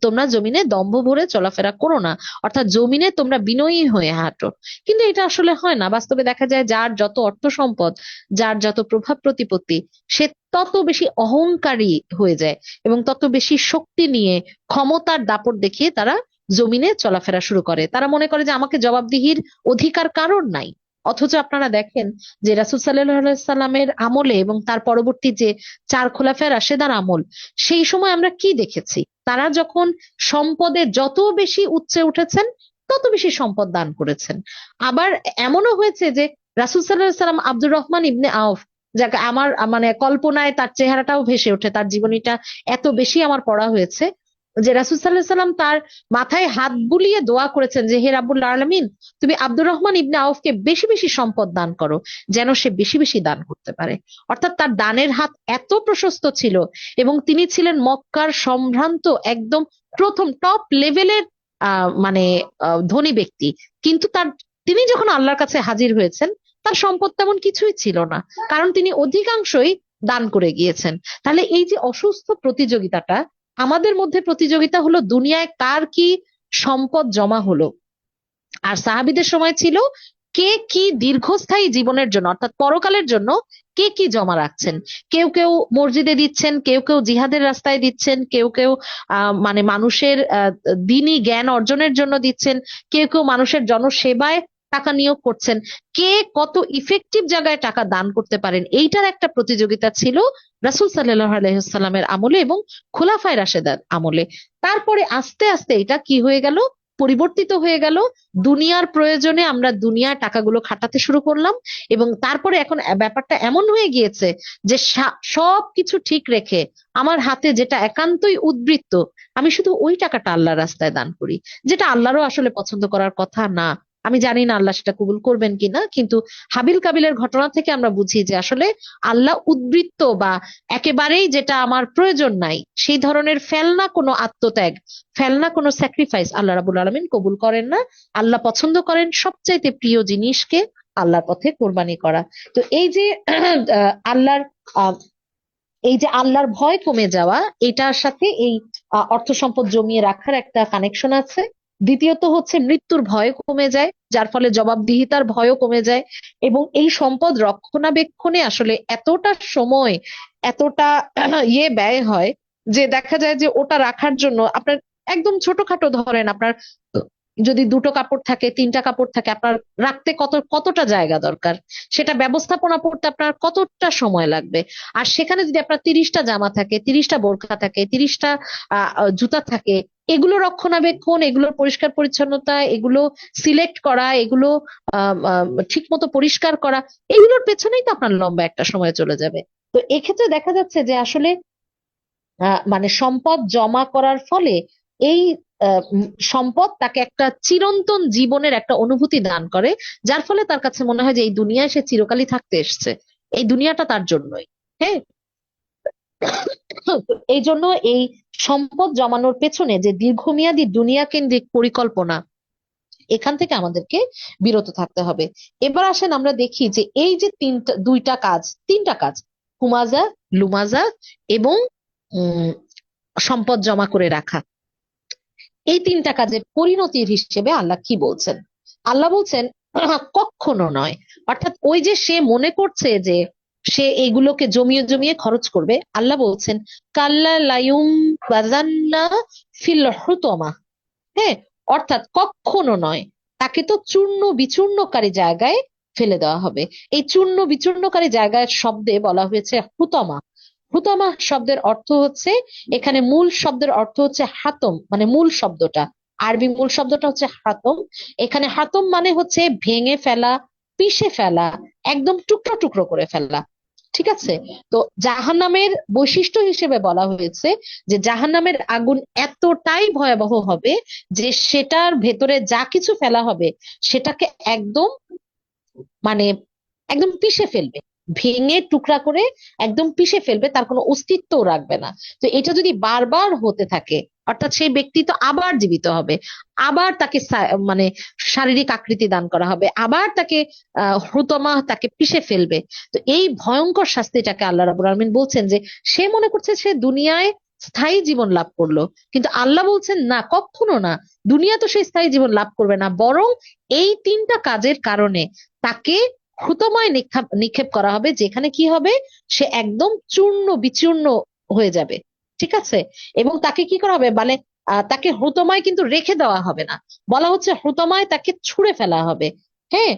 তোমরা জমিনে দম্ভ ভরে চলাফেরা করো না, অর্থাৎ জমিনে তোমরা বিনয়ী হয়ে হাঁটো। কিন্তু এটা আসলে হয় না, বাস্তবে দেখা যায় যার যত অর্থ সম্পদ, যার যত প্রভাব প্রতিপত্তি, সে তত বেশি অহংকারী হয়ে যায় এবং তত বেশি শক্তি নিয়ে, ক্ষমতার দাপট দেখিয়ে তারা জমিনে চলাফেরা শুরু করে। তারা মনে করে যে আমাকে জবাবদিহির অধিকার কারণ নাই। অথচ আপনারা দেখেন যে রাসূল সাল্লাল্লাহু আলাইহি সাল্লামের আমলে এবং তার পরবর্তী যে চার খোলাফায়ে রাশেদার আমল, সেই সময় আমরা কি দেখেছি? তারা যখন সম্পদে যত বেশি উচ্চে উঠেছেন তত বেশি সম্পদ দান করেছেন। আবার এমনও হয়েছে যে রাসূল সাল্লাল্লাহু আলাইহি সাল্লাম আব্দুর রহমান ইবনে আউফ, যাকে আমার মানে কল্পনায় তার চেহারাটাও ভেসে ওঠে, তার জীবনীটা এত বেশি আমার পড়া হয়েছে, যে রাসূল সাল্লাল্লাহু আলাইহি সাল্লাম তার মাথায় হাত বুলিয়ে দোয়া করেছেন যে হে রাব্বুল আলামিন, তুমি আব্দুর রহমান ইবনে আউফকে বেশি বেশি সম্পদ দান করো, যেন সে বেশি বেশি দান করতে পারে। অর্থাৎ তার দানের হাত এত প্রশস্ত ছিল, এবং তিনি ছিলেন মক্কার সম্ভ্রান্ত একদম প্রথম টপ লেভেলের মানে ধনী ব্যক্তি। কিন্তু তিনি যখন আল্লাহর কাছে হাজির হয়েছেন তার সম্পদ তেমন কিছুই ছিল না, কারণ তিনি অধিকাংশই দান করে গিয়েছেন। তাহলে এই যে অসুস্থ প্রতিযোগিতাটা, আমাদের মধ্যে প্রতিযোগিতা হলো দুনিয়ায় কার কি সম্পদ জমা হলো। আর সাহাবীদের সময় ছিল কে কি দীর্ঘস্থায়ী জীবনের জন্য অর্থাৎ পরকালের জন্য কে কি জমা রাখছেন। কেউ কেউ মসজিদে দিচ্ছেন, কেউ কেউ জিহাদের রাস্তায় দিচ্ছেন, কেউ কেউ মানে মানুষের দ্বীনি জ্ঞান অর্জনের জন্য দিচ্ছেন, কেউ কেউ মানুষের জনসেবায় টাকা নিয়োগ করছেন। কে কত ইফেক্টিভ জায়গায় টাকা দান করতে পারেন, এইটার একটা প্রতিযোগিতা ছিল রাসূল সাল্লাল্লাহু আলাইহি ওয়াসাল্লামের আমলে এবং খোলাফায়ে রাশেদার আমলে। তারপরে আস্তে আস্তে এটা কি হয়ে গেল, পরিবর্তিত হয়ে গেল। দুনিয়ার প্রয়োজনে আমরা দুনিয়ার টাকাগুলো খাটাতে শুরু করলাম, এবং তারপরে এখন ব্যাপারটা এমন হয়ে গিয়েছে যে সবকিছু ঠিক রেখে আমার হাতে যেটা একান্তই উদ্বৃত্ত, আমি শুধু ওই টাকাটা আল্লাহর রাস্তায় দান করি, যেটা আল্লাহরও আসলে পছন্দ করার কথা না। আমি জানি না আল্লাহ সেটা কবুল করবেন কিনা, কিন্তু হাবিল কাবিলের ঘটনা থেকে আমরা বুঝি যে আসলে আল্লাহ উদ্বৃত্ত বা একেবারেই যেটা আমার প্রয়োজন নাই সেই ধরনের ফেলনা কোনো আত্মত্যাগ, ফেলনা কোনো স্যাক্রিফাইস আল্লাহ রাব্বুল আলামিন কবুল করেন না। আল্লাহ পছন্দ করেন সবচাইতে প্রিয় জিনিসকে আল্লাহর পথে কোরবানি করা। তো এই যে আল্লাহর আহ, এই যে আল্লাহর ভয় কমে যাওয়া, এটার সাথে এই অর্থ সম্পদ জমিয়ে রাখার একটা কানেকশন আছে। দ্বিতীয়ত হচ্ছে মৃত্যুর ভয় কমে যায়, যার ফলে জবাবদিহিতার ভয়ও কমে যায়। এবং এই সম্পদ রক্ষণাবেক্ষণে আসলে এতটা সময়, এতটা ব্যয় হয় যে দেখা যায় যে ওটা রাখার জন্য আপনার একদম ছোটখাটো ধরেন আপনার যদি দুটো কাপড় থাকে, তিনটা কাপড় থাকে, আপনার রাখতে কতটা জায়গা দরকার, সেটা ব্যবস্থাপনা করতে আপনার কতটা সময় লাগবে। আর সেখানে যদি আপনার 30টা জামা থাকে, 30টা বোরখা থাকে, 30টা জুতা থাকে, এগুলো রক্ষণাবেক্ষণ, এগুলোর পরিষ্কার পরিচ্ছন্নতা, এগুলো সিলেক্ট করা, এগুলো ঠিক মতো পরিষ্কার করা, এগুলোর পেছনেই তো আপনার লম্বা একটা সময় চলে যাবে। তো এক্ষেত্রে দেখা যাচ্ছে যে আসলে মানে সম্পদ জমা করার ফলে এই সম্পদ তাকে একটা চিরন্তন জীবনের একটা অনুভূতি দান করে, যার ফলে তার কাছে মনে হয় যে এই দুনিয়ায় সে চিরকালই থাকতে এসেছে, এই দুনিয়াটা তার জন্যই। হ্যাঁ, তো এই জন্য এই সম্পদ জমানোর পেছনে যে দীর্ঘমেয়াদী দুনিয়া কেন্দ্রিক পরিকল্পনা, এখান থেকে আমাদেরকে বিরত থাকতে হবে। এবার আসেন আমরা দেখি যে এই যে তিনটা কাজ, হুমাজা, লুমাজা এবং উম সম্পদ জমা করে রাখা, এই তিনটা কাজের পরিণতির হিসেবে আল্লাহ কি বলছেন। আল্লাহ বলছেন কখনো নয়। অর্থাৎ ওই যে সে মনে করছে যে সে এগুলোকে জমিয়ে জমিয়ে খরচ করবে, আল্লাহ বলছেন কাল্লা লায়ুম বাযান্না ফিল হুতমা। হ্যাঁ, অর্থাৎ কখনো নয়, তাকে তো চূর্ণ বিচূর্ণকারী জায়গায় ফেলে দেওয়া হবে। এই চূর্ণ বিচূর্ণকারী জায়গায় শব্দে বলা হয়েছে হুতমা। হুতামা শব্দের অর্থ হচ্ছে, এখানে মূল শব্দের অর্থ হচ্ছে হাতম, মানে মূল শব্দটা, আরবি মূল শব্দটা হচ্ছে হাতম। এখানে হাতম মানে হচ্ছে ভেঙে ফেলা, পিষে ফেলা, একদম টুকরো টুকরো করে ফেলা। ঠিক আছে। তো জাহান্নামের বৈশিষ্ট্য হিসেবে বলা হয়েছে যে জাহান্নামের আগুন এতটাই ভয়াবহ হবে যে সেটার ভেতরে যা কিছু ফেলা হবে সেটাকে একদম মানে একদম পিষে ফেলবে, ভেঙে টুকরা করে একদম পিষে ফেলবে, তার কোনো অস্তিত্বও রাখবে না। তো এটা যদি বারবার হতে থাকে, অর্থাৎ সেই ব্যক্তি তো আবার জীবিত হবে, আবার তাকে মানে শারীরিক আকৃতি দান করা হবে, আবার তাকে হুতমা তাকে পিষে ফেলবে। তো এই ভয়ঙ্কর শাস্তিটাকে আল্লাহ রাব্বুল আলামিন বলছেন যে সে মনে করছে সে দুনিয়ায় স্থায়ী জীবন লাভ করলো, কিন্তু আল্লাহ বলছেন না, কখনো না। দুনিয়া তো সে স্থায়ী জীবন লাভ করবে না, বরং এই তিনটা কাজের কারণে তাকে হুতময় নিক্ষেপ করা হবে, যেখানে কি হবে, সে একদম চূর্ণ বিচূর্ণ হয়ে যাবে। ঠিক আছে। এবং তাকে কি করা হবে, মানে তাকে হুতময় কিন্তু রেখে দেওয়া হবে না, বলা হচ্ছে হুতময় তাকে ছুঁড়ে ফেলা হবে। হ্যাঁ,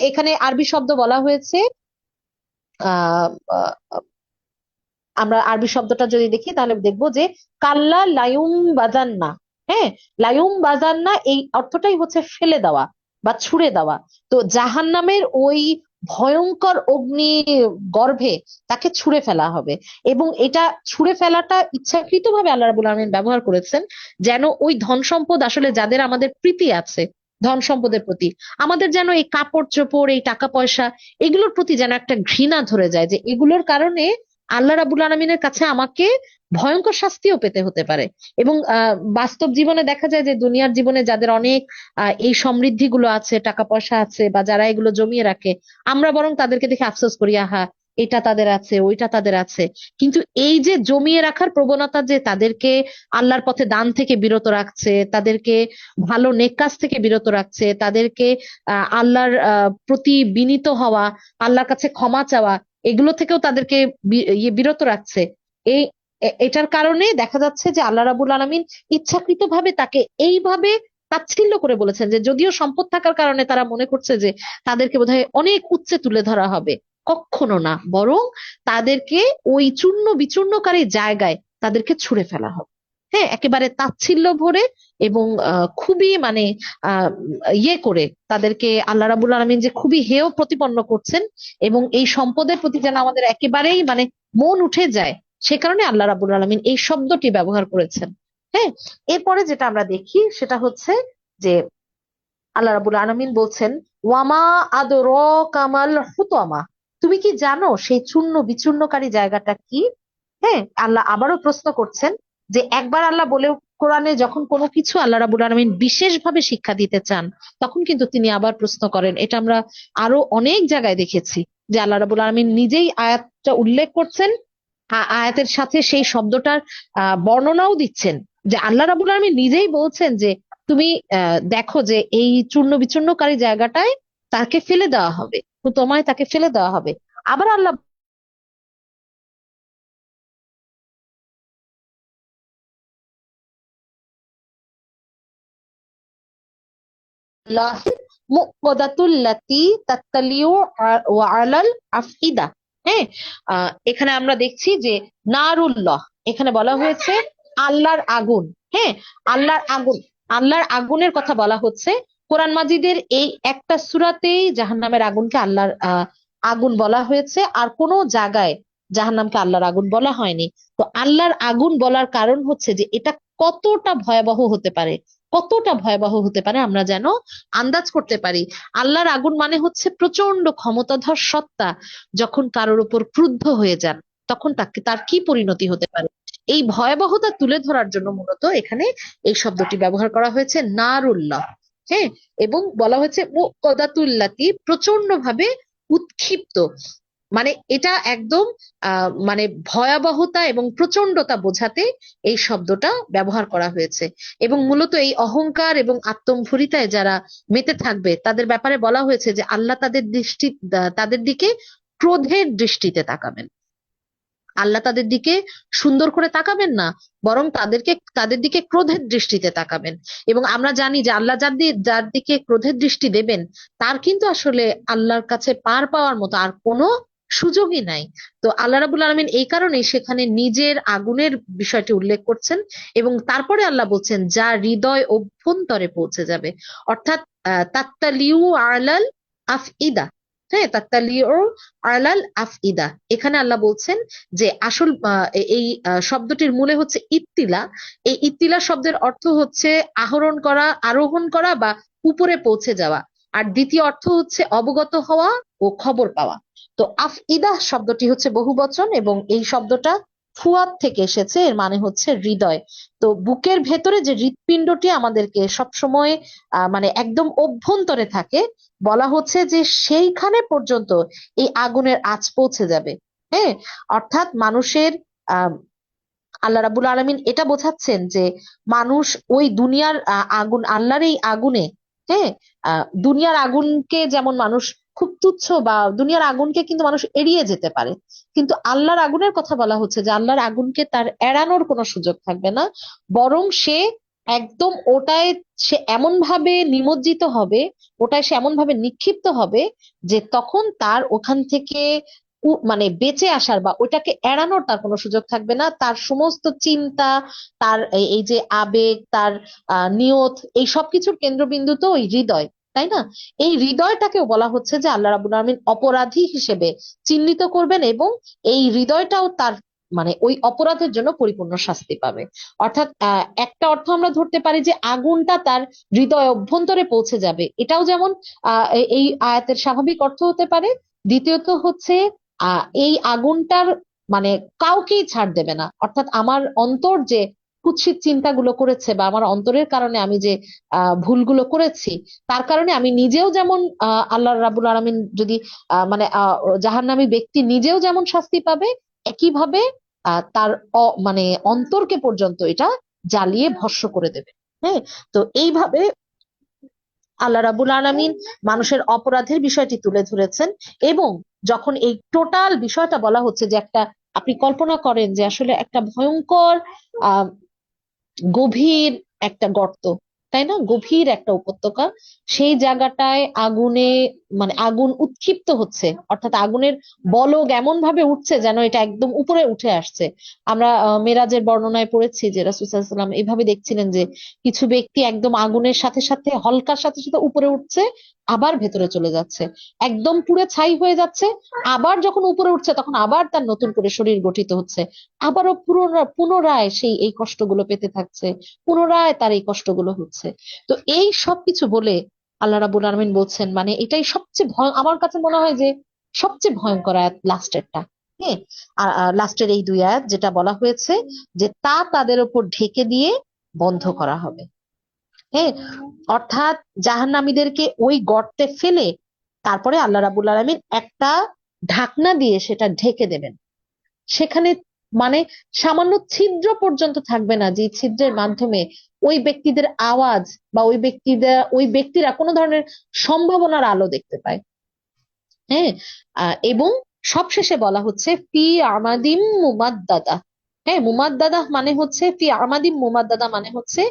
এখানে আরবি শব্দ বলা হয়েছে, আহ আহ, আমরা আরবি শব্দটা যদি দেখি তাহলে দেখবো যে কাল্লা লায়ুম বাজান্না। হ্যাঁ, লায়ুম বাজান্না এই অর্থটাই হচ্ছে ফেলে দেওয়া বা ছুঁড়ে দেওয়া। তো জাহান্নামের ওই ভয়ঙ্কর অগ্নি গর্ভে তাকে ছুঁড়ে ফেলা হবে। এবং এটা ছুঁড়ে ফেলাটা ইচ্ছাকৃতভাবে আল্লাহ রাব্বুল আলামিন ব্যবহার করেছেন, যেন ওই ধন সম্পদ আসলে যাদের আমাদের প্রীতি আছে, ধন সম্পদের প্রতি আমাদের যেন এই কাপড় চোপড়, এই টাকা পয়সা, এগুলোর প্রতি যেন একটা ঘৃণা ধরে যায়, যে এগুলোর কারণে আল্লাহ রাবুল আলমিনের কাছে আমাকে ভয়ঙ্কর শাস্তিও পেতে হতে পারে। এবং বাস্তব জীবনে দেখা যায় যে দুনিয়ার জীবনে যাদের অনেক এই সমৃদ্ধি গুলো আছে, টাকা পয়সা আছে, বা যারা এগুলো জমিয়ে রাখে, আমরা বরং তাদেরকে দেখে আফসোস করি, আহা এটা তাদের আছে, ওইটা তাদের আছে। কিন্তু এই যে জমিয়ে রাখার প্রবণতা যে তাদেরকে আল্লাহর পথে দান থেকে বিরত রাখছে, তাদেরকে ভালো নেক কাজ থেকে বিরত রাখছে, তাদেরকে আল্লাহর প্রতি বিনীত হওয়া, আল্লাহর কাছে ক্ষমা চাওয়া, এগুলো থেকেও তাদেরকে বিরত রাখছে। এই এটার কারণে দেখা যাচ্ছে যে আল্লাহ রাবুল আলামিন ইচ্ছাকৃতভাবে তাকে এইভাবে তাচ্ছিল্য করে বলেছেন, যে যদিও সম্পদ থাকার কারণে তারা মনে করছে যে তাদেরকে বোধহয় অনেক উচ্চে তুলে ধরা হবে, কখনো না, বরং তাদেরকে ওই চূর্ণ বিচূর্ণকারী জায়গায় তাদেরকে ছুঁড়ে ফেলা হবে। হ্যাঁ, একেবারে তাচ্ছিল্য ভরে এবং খুবই মানে আহ ইয়ে করে তাদেরকে আল্লাহ রাবুল আলামিন যে খুবই হেয় প্রতিপন্ন করছেন, এবং এই সম্পদের প্রতি যেন আমাদের একেবারেই মানে মন উঠে যায়, সে কারণে আল্লাহ রাবুল আলামিন এই শব্দটি ব্যবহার করেছেন। হ্যাঁ, এরপরে যেটা আমরা দেখি সেটা হচ্ছে যে আল্লাহ রাবুল আলামিন বলছেন, ওয়ামা কামাল হুতামা, তুমি কি জানো সেই চূর্ণ বিচূর্ণকারী জায়গাটা কি? হ্যাঁ, আল্লাহ আবারও প্রশ্ন করছেন, যে একবার আল্লাহ বলেও কোরআনে যখন কোনো কিছু আল্লাহ রাবুল আলামিন বিশেষভাবে শিক্ষা দিতে চান, তখন কিন্তু তিনি আবার প্রশ্ন করেন। এটা আমরা আরো অনেক জায়গায় দেখেছি যে আল্লাহ রাবুল আলামিন নিজেই আয়াতটা উল্লেখ করছেন, আয়াতের সাথে সেই শব্দটার বর্ণনাও দিচ্ছেন, যে আল্লাহ রাবুল আলামিন নিজেই বলছেন যে তুমি দেখো যে এই চূর্ণ বিচূর্ণকারী জায়গাটায় তাকে ফেলে দেওয়া হবে, তো তোমায় তাকে ফেলে দেওয়া হবে। আবার আল্লাহ মুকদাতুল্লাতি তাত্তালিউ আলাল আফইদা। হ্যাঁ, এখানে আমরা দেখছি যে নারুল্লাহ, এখানে বলা হয়েছে আল্লাহর আগুন। হ্যাঁ, আল্লাহর আগুন, আল্লাহর আগুনের কথা বলা হচ্ছে। কোরআন মাজিদের এই একটা সূরাতেই জাহান্নামের আগুনকে আল্লাহর আগুন বলা হয়েছে, আর কোনো জায়গায় জাহান্নামকে আল্লাহর আগুন বলা হয়নি। তো আল্লাহর আগুন বলার কারণ হচ্ছে যে এটা কতটা ভয়াবহ হতে পারে, কতটা ভয়াবহ হতে পারে আমরা যেন আন্দাজ করতে পারি। আল্লাহর আগুন মানে হচ্ছে প্রচন্ড ক্ষমতাধর সত্তা যখন কারোর উপর ক্রুদ্ধ হয়ে যান, তখন তাকে তার কি পরিণতি হতে পারে, এই ভয়াবহতা তুলে ধরার জন্য মূলত এখানে এই শব্দটি ব্যবহার করা হয়েছে, নারুল্লাহ। হ্যাঁ, এবং বলা হয়েছে মুকদাতুল্লাতি, প্রচন্ড ভাবে উৎক্ষিপ্ত, মানে এটা একদম মানে ভয়াবহতা এবং প্রচন্ডতা বোঝাতে এই শব্দটা ব্যবহার করা হয়েছে। এবং মূলত এই অহংকার এবং আত্মম্ভরিতায় যারা মেতে থাকবে তাদের ব্যাপারে বলা হয়েছে যে আল্লাহ তাদের দিকে ক্রোধের দৃষ্টিতে তাকাবেন। আল্লাহ তাদের দিকে সুন্দর করে তাকাবেন না, বরং তাদের দিকে ক্রোধের দৃষ্টিতে তাকাবেন। এবং আমরা জানি যে আল্লাহ যার দিকে ক্রোধের দৃষ্টি দেবেন, তার কিন্তু আসলে আল্লাহর কাছে পার পাওয়ার মতো আর কোনো সুযোগই নাই। তো আল্লাহ রাবুল আলমিন এই কারণে সেখানে নিজের আগুনের বিষয়টি উল্লেখ করছেন, এবং তারপরে আল্লাহ বলছেন যা হৃদয় অভ্যন্তরে পৌঁছে যাবে। অর্থাৎ তাত্তালিউ আলাল আফইদা। হ্যাঁ, তাত্তালিউ আলাল আফইদা, এখানে আল্লাহ বলছেন যে আসল এই শব্দটির মূলে হচ্ছে ইত্তিলা। এই ইত্তিলা শব্দের অর্থ হচ্ছে আহরণ করা, আরোহণ করা, বা উপরে পৌঁছে যাওয়া। আর দ্বিতীয় অর্থ হচ্ছে অবগত হওয়া ও খবর পাওয়া। তো আফইদা শব্দটি হচ্ছে বহুবচন, এবং এই শব্দটা ফুয়াদ থেকে এসেছে, এর মানে হচ্ছে হৃদয়। তো বুকের ভেতরে যে হৃৎপিণ্ডটি আমাদেরকে সবসময় মানে একদম অভ্যন্তরে থাকে, বলা হচ্ছে যে সেইখানে পর্যন্ত এই আগুনের আঁচ পৌঁছে যাবে। হ্যাঁ, অর্থাৎ মানুষের আহ আল্লাহ রাবুল আলমিন এটা বোঝাচ্ছেন যে মানুষ ওই দুনিয়ার আগুন, আল্লাহর এই আগুনে, হ্যাঁ, দুনিয়ার আগুনকে যেমন মানুষ খুব তুচ্ছ, বা দুনিয়ার আগুনকে কিন্তু মানুষ এড়িয়ে যেতে পারে, কিন্তু আল্লাহর আগুনের কথা বলা হচ্ছে যে আল্লাহর আগুনকে তার এড়ানোর কোনো সুযোগ থাকবে না, বরং সে একদম ওটায় সে এমন ভাবে নিমজ্জিত হবে, ওটায় সে এমন ভাবে নিক্ষিপ্ত হবে যে তখন তার ওখান থেকে মানে বেঁচে আসার বা ওটাকে এড়ানোর তার কোনো সুযোগ থাকবে না। তার সমস্ত চিন্তা, তার এই যে আবেগ, তার নিয়ত, এই সবকিছুর কেন্দ্রবিন্দু তো ওই হৃদয়, তাই না? এই হৃদয়টাকেও বলা হচ্ছে যে আল্লাহ রাবুল আলমিন অপরাধী হিসেবে চিহ্নিত করবেন, এবং এই হৃদয়টাও তার মানে ওই অপরাধের জন্য পরিপূর্ণ শাস্তি পাবে। অর্থাৎ একটা অর্থ আমরা ধরতে পারি যে আগুনটা তার হৃদয় অভ্যন্তরে পৌঁছে যাবে, এটাও যেমন এই আয়াতের স্বাভাবিক অর্থ হতে পারে। দ্বিতীয়ত হচ্ছে এই আগুনটার মানে কাউকেই ছাড় দেবে না। অর্থাৎ আমার অন্তর যে কুৎসিত চিন্তাগুলো করেছে বা আমার অন্তরের কারণে আমি যে ভুলগুলো করেছি, তার কারণে আমি নিজেও যেমন আল্লাহ রাব্বুল আলামিন যদি মানে জাহান্নামী ব্যক্তি নিজেও যেমন শাস্তি পাবে, একইভাবে তার মানে অন্তরকে পর্যন্ত এটা জ্বালিয়ে ভস্ম করে দেবে। হ্যাঁ, তো এইভাবে আল্লাহ রাব্বুল আলামিন মানুষের অপরাধের বিষয়টি তুলে ধরেছেন। এবং যখন এই টোটাল বিষয়টা বলা হচ্ছে যে একটা, আপনি কল্পনা করেন যে আসলে একটা ভয়ঙ্কর আহ গভীর একটা গর্ত, তাই না, গভীর একটা উপত্যকা, সেই জায়গাটায় আগুনে মানে আগুন উৎক্ষিপ্ত হচ্ছে, অর্থাৎ আগুনের বলক এমন ভাবে উঠছে যেন এটা একদম উপরে উঠে আসছে। আমরা মেরাজের বর্ণনায় পড়েছি যে রাসূল সাল্লাল্লাহু আলাইহি ওয়াসাল্লাম এভাবে দেখছিলেন যে কিছু ব্যক্তি একদম আগুনের সাথে সাথে হালকার সাথে সাথে উপরে উঠছে, আবার ভেতরে চলে যাচ্ছে, একদম পুড়ে ছাই হয়ে যাচ্ছে, আবার যখন উপরে উঠছে তখন আবার তার নতুন করে শরীর গঠিত হচ্ছে, আবারও পুনরায় সেই এই কষ্টগুলো পেতে থাকছে, পুনরায় তার এই কষ্টগুলো হচ্ছে। তো এই সবকিছু বলে আল্লাহ রাব্বুল আলামিন বলছেন, মানে এটাই সবচেয়ে ভয়, আমার কাছে মনে হয় যে সবচেয়ে ভয়ঙ্কর আয়াত লাস্টেরটা। হ্যাঁ, লাস্টের এই দুই আয়াত যেটা বলা হয়েছে যে তা তাদের উপর ঢেকে দিয়ে বন্ধ করা হবে। হ্যাঁ, অর্থাৎ জাহান্নামীদেরকে ওই গর্তে ফেলে তারপরে আল্লাহ রাব্বুল আলামিন একটা ঢাকনা দিয়ে সেটা ঢেকে দেবেন। সেখানে মানে সামান্য ছিদ্র পর্যন্ত থাকবে না, যে ছিদ্রের মাধ্যমে ওই ব্যক্তিদের আওয়াজ বা ওই ব্যক্তিরা কোনো ধরনের সম্ভাবনার আলো দেখতে পায়। হ্যাঁ, এবং সবশেষে বলা হচ্ছে ফি আমাদিম মুমাদ্দাদা। হ্যাঁ, মুমাদ্দাদা মানে হচ্ছে, ফি আমাদিম মুমাদ্দাদা মানে হচ্ছে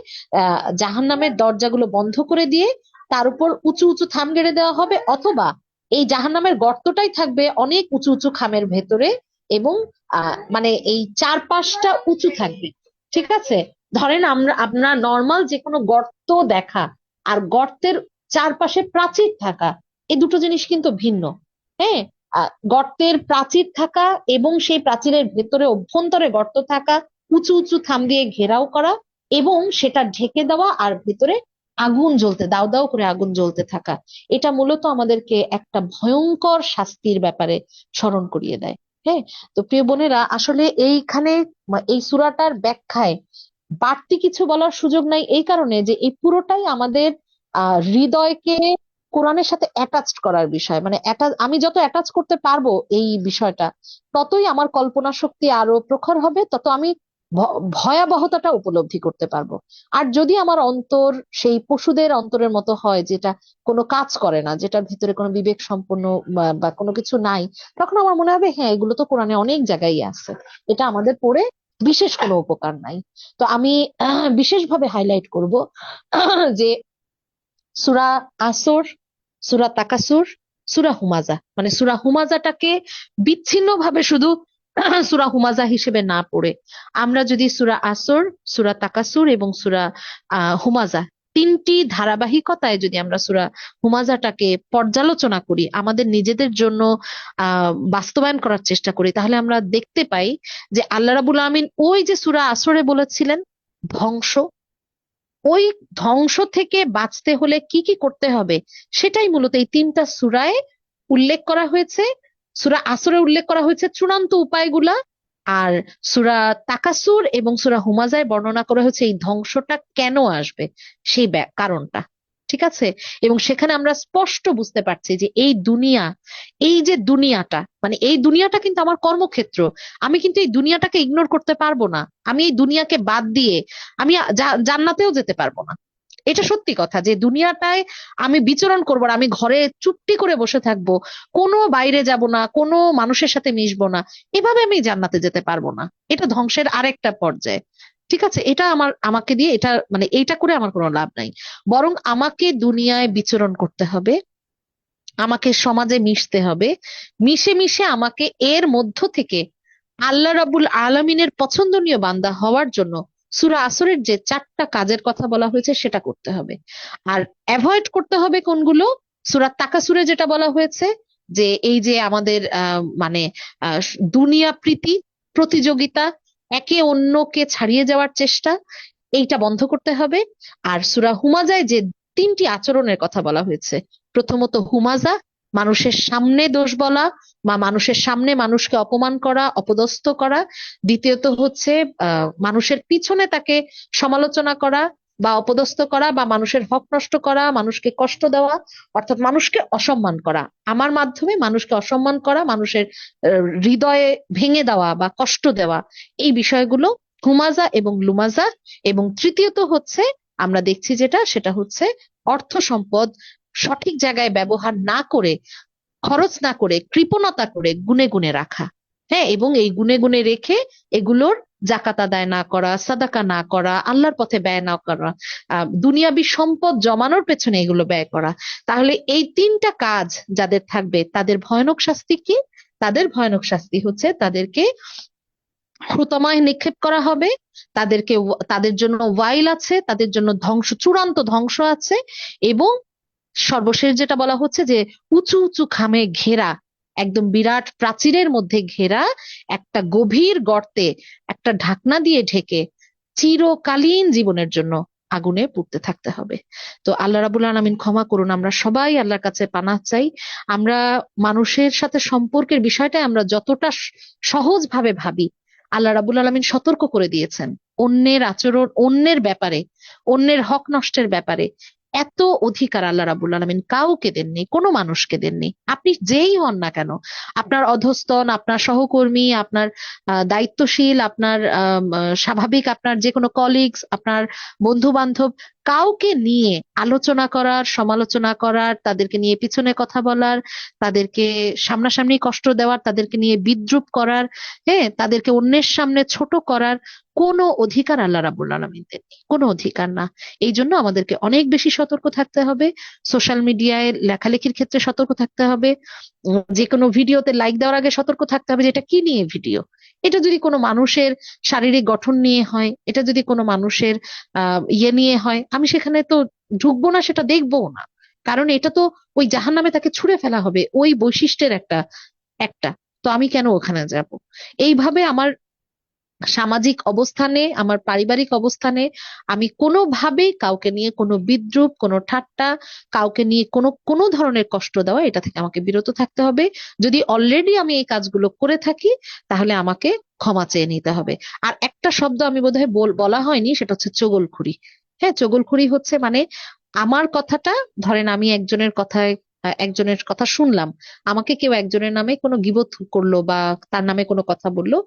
জাহান্নামের দরজাগুলো বন্ধ করে দিয়ে তার উপর উঁচু উঁচু থাম গেড়ে দেওয়া হবে, অথবা এই জাহান্নামের গর্তটাই থাকবে অনেক উঁচু উঁচু খামের ভেতরে, এবং মানে এই চারপাশটা উঁচু থাকবে। ঠিক আছে, ধরেন আপনার নর্মাল যে কোনো গর্ত দেখা আর গর্তের চারপাশে প্রাচীর থাকা, এই দুটো জিনিস কিন্তু ভিন্ন। হ্যাঁ, গর্তের প্রাচীর থাকা এবং সেই প্রাচীরের ভেতরে অভ্যন্তরে গর্ত থাকা, উঁচু উঁচু থাম দিয়ে ঘেরাও করা, এবং সেটা ঢেকে দেওয়া, আর ভেতরে আগুন জ্বলতে, দাউ দাউ করে আগুন জ্বলতে থাকা, এটা মূলত আমাদেরকে একটা ভয়ঙ্কর শাস্তির ব্যাপারে স্মরণ করিয়ে দেয়। হ্যাঁ, তো প্রিয় বোনেরা, আসলে এইখানে এই সূরাটার ব্যাখ্যায় বাড়তি কিছু বলার সুযোগ নাই, এই কারণে যে এই পুরোটাই আমাদের হৃদয়কে কোরআনের সাথে অ্যাটাচড করার বিষয়। মানে আমি যত অ্যাটাচ করতে পারবো এই বিষয়টা, ততই আমার কল্পনা শক্তি আরো প্রখর হবে, তত আমি ভয়াবহতাটা উপলব্ধি করতে পারবো। আর যদি আমার অন্তর সেই পশুদের অন্তরের মতো হয়, যেটা কোনো কাজ করে না, যেটার ভিতরে কোনো বিবেক সম্পন্ন বা কোনো কিছু নাই, তখন আমার মনে হবে হ্যাঁ, এগুলো তো কোরআনে অনেক জায়গায় আছে, এটা আমাদের পড়ে বিশেষ কোনো উপকার নাই। তো আমি বিশেষভাবে হাইলাইট করব যে সূরা আসর, সূরা তাকাসুর, সূরা হুমাজা, মানে সূরা হুমাজাটাকে বিচ্ছিন্ন ভাবে শুধু সূরা হুমাজা হিসেবে না পড়ে আমরা যদি সূরা আসর, সূরা তাকাসুর এবং সূরা হুমাজা, তিনটি ধারাবাহিকতায় যদি আমরা সূরা হুমাজাটাকে পর্যালোচনা করি, আমাদের নিজেদের জন্য বাস্তবায়ন করার চেষ্টা করি, তাহলে আমরা দেখতে পাই যে আল্লাহ রাব্বুল আমিন ওই যে সূরা আসরে বলেছিলেন ধ্বংস, ওই ধ্বংস থেকে বাঁচতে হলে কি কি করতে হবে, সেটাই মূলত এই তিনটা সূরায় উল্লেখ করা হয়েছে। সূরা আসরে উল্লেখ করা হয়েছে চূড়ান্ত উপায়গুলা, আর সূরা তাকাসুর এবং সূরা হুমাজায় বর্ণনা করা হয়েছে এই ধ্বংসটা কেন আসবে, সেই কারণটা। ঠিক আছে, এবং সেখানে আমরা স্পষ্ট বুঝতে পারছি যে এই দুনিয়া, এই যে দুনিয়াটা, মানে এই দুনিয়াটা কিন্তু আমার কর্মক্ষেত্র। আমি কিন্তু এই দুনিয়াটাকে ইগনোর করতে পারবো না। আমি এই দুনিয়াকে বাদ দিয়ে আমি জান্নাতেও যেতে পারবো না। এটা সত্যি কথা যে দুনিয়াটায় আমি বিচরণ করবো না, আমি ঘরে চুপটি করে বসে থাকবো, কোনো বাইরে যাব না, কোনো মানুষের সাথে মিশবো না, এভাবে আমি জান্নাতে যেতে পারবো না। এটা ধ্বংসের আরেকটা পর্যায়ে। ঠিক আছে, এটা আমাকে দিয়ে এটা মানে এইটা করে আমার কোনো লাভ নাই। বরং আমাকে দুনিয়ায় বিচরণ করতে হবে, আমাকে সমাজে মিশতে হবে, মিশে মিশে আমাকে এর মধ্য থেকে আল্লাহ রাব্বুল আলামিনের পছন্দনীয় বান্দা হওয়ার জন্য সূরা আসরের যে চারটা কাজের কথা বলা হয়েছে সেটা করতে হবে। আর অ্যাভয়েড করতে হবে কোনগুলো? সূরা তাকাসুরে যেটা বলা হয়েছে যে এই যে আমাদের মানে দুনিয়া প্রীতি, প্রতিযোগিতা, একে অন্যকে ছাড়িয়ে যাওয়ার চেষ্টা, এইটা বন্ধ করতে হবে। আর সূরা হুমাজায় যে তিনটি আচরণের কথা বলা হয়েছে, প্রথমত হুমাজা, মানুষের সামনে দোষ বলা বা মানুষের সামনে মানুষকে অপমান করা, অপদস্থ করা। দ্বিতীয়ত হচ্ছে মানুষের পিছনে তাকে সমালোচনা করা বা অপদস্থ করা বা মানুষের হক নষ্ট করা, মানুষকে কষ্ট দেওয়া, অর্থাৎ মানুষকে অসম্মান করা। আমার মাধ্যমে মানুষকে অসম্মান করা, মানুষের হৃদয়ে ভেঙে দেওয়া বা কষ্ট দেওয়া, এই বিষয়গুলো হুমাজা এবং লুমাজা। এবং তৃতীয়ত হচ্ছে আমরা দেখছি যেটা, সেটা হচ্ছে অর্থ সম্পদ সঠিক জায়গায় ব্যবহার না করে, খরচ না করে, কৃপণতা করে গুনে গুনে রাখা। হ্যাঁ, এবং এই গুনে গুনে রেখে এগুলোর জাকাত আদায় না করা, সাদাকা না করা, আল্লাহর পথে ব্যয় না করা, দুনিয়াবি সম্পদ জমানোর পেছনে এগুলো ব্যয় করা। তাহলে এই তিনটা কাজ যাদের থাকবে তাদের ভয়ানক শাস্তি কি? তাদের ভয়ানক শাস্তি হচ্ছে তাদেরকে হুতমায় নিক্ষেপ করা হবে, তাদেরকে তাদের জন্য ওয়াইল আছে, তাদের জন্য ধ্বংস, চূড়ান্ত ধ্বংস আছে। এবং সর্বশেষ যেটা বলা হচ্ছে যে উঁচু উঁচু খামে ঘেরা, একদম বিরাট প্রাচীরের মধ্যে ঘেরা একটা গভীর গর্তে একটা ঢাকনা দিয়ে ঢেকে চিরকালীন জীবনের জন্য আগুনে পুড়তে থাকতে হবে। তো আল্লাহ রাবুল আলামিন ক্ষমা করুন, আমরা সবাই আল্লাহর কাছে পানাহ চাই। আমরা মানুষের সাথে সম্পর্কের বিষয়টা আমরা যতটা সহজ ভাবে ভাবি, আল্লাহ রাবুল আলামিন সতর্ক করে দিয়েছেন অন্যের আচরণ, অন্যের ব্যাপারে, অন্যের হক নষ্টের ব্যাপারে এত অধিকার আল্লাহ রাবুল আলামিন কাউকে দেননি, কোনো মানুষকে দেননি। আপনি যেই হন না কেন, আপনার অধস্তন, আপনার সহকর্মী, আপনার দায়িত্বশীল, আপনার স্বাভাবিক আপনার যে কোনো কলিগস, আপনার বন্ধু বান্ধব, কাউকে নিয়ে আলোচনা করার, সমালোচনা করার, তাদেরকে নিয়ে পিছনে কথা বলার, তাদেরকে সামনাসামনি কষ্ট দেওয়ার, তাদেরকে নিয়ে বিদ্রূপ করার, হ্যাঁ, তাদেরকে অন্যের সামনে ছোট করার কোনো অধিকার আল্লাহ রাব্বুল আলামিন দেননি, কোনো অধিকার না। এই জন্য আমাদেরকে অনেক বেশি সতর্ক থাকতে হবে। সোশ্যাল মিডিয়ায় লেখালেখির ক্ষেত্রে সতর্ক থাকতে হবে। যে কোনো ভিডিওতে লাইক দেওয়ার আগে সতর্ক থাকতে হবে যে এটা কি নিয়ে ভিডিও। এটা যদি কোনো মানুষের শারীরিক গঠন নিয়ে হয়, এটা যদি কোনো মানুষের ইয়ে নিয়ে হয়, আমি সেখানে তো ঢুকবো না, সেটা দেখবো না। কারণ এটা তো ওই জাহান্নামে তাকে ছুঁড়ে ফেলা হবে, ওই বৈশিষ্ট্যের একটা একটা তো আমি কেন ওখানে যাব? এইভাবে আমার সামাজিক অবস্থানে, আমার পারিবারিক অবস্থানে আমি কোনোভাবেই কাউকে নিয়ে কোনো বিদ্রূপ, কোনো ঠাট্টা, কাউকে নিয়ে কোনো কোনো ধরনের কষ্ট দেওয়া, এটা থেকে আমাকে বিরত থাকতে হবে। যদি অলরেডি আমি এই কাজগুলো করে থাকি, তাহলে আমাকে ক্ষমা চেয়ে নিতে হবে। আর একটা শব্দ আমি বোধহয় বলা হয়নি, সেটা হচ্ছে চগলখুরি। হ্যাঁ, চগলখুরি হচ্ছে মানে আমার কথাটা, ধরেন আমি একজনের কথা শুনলাম, আমাকে কেউ একজনের নামে কোনো গীবত করলো বা তার নামে কোনো কথা বললো,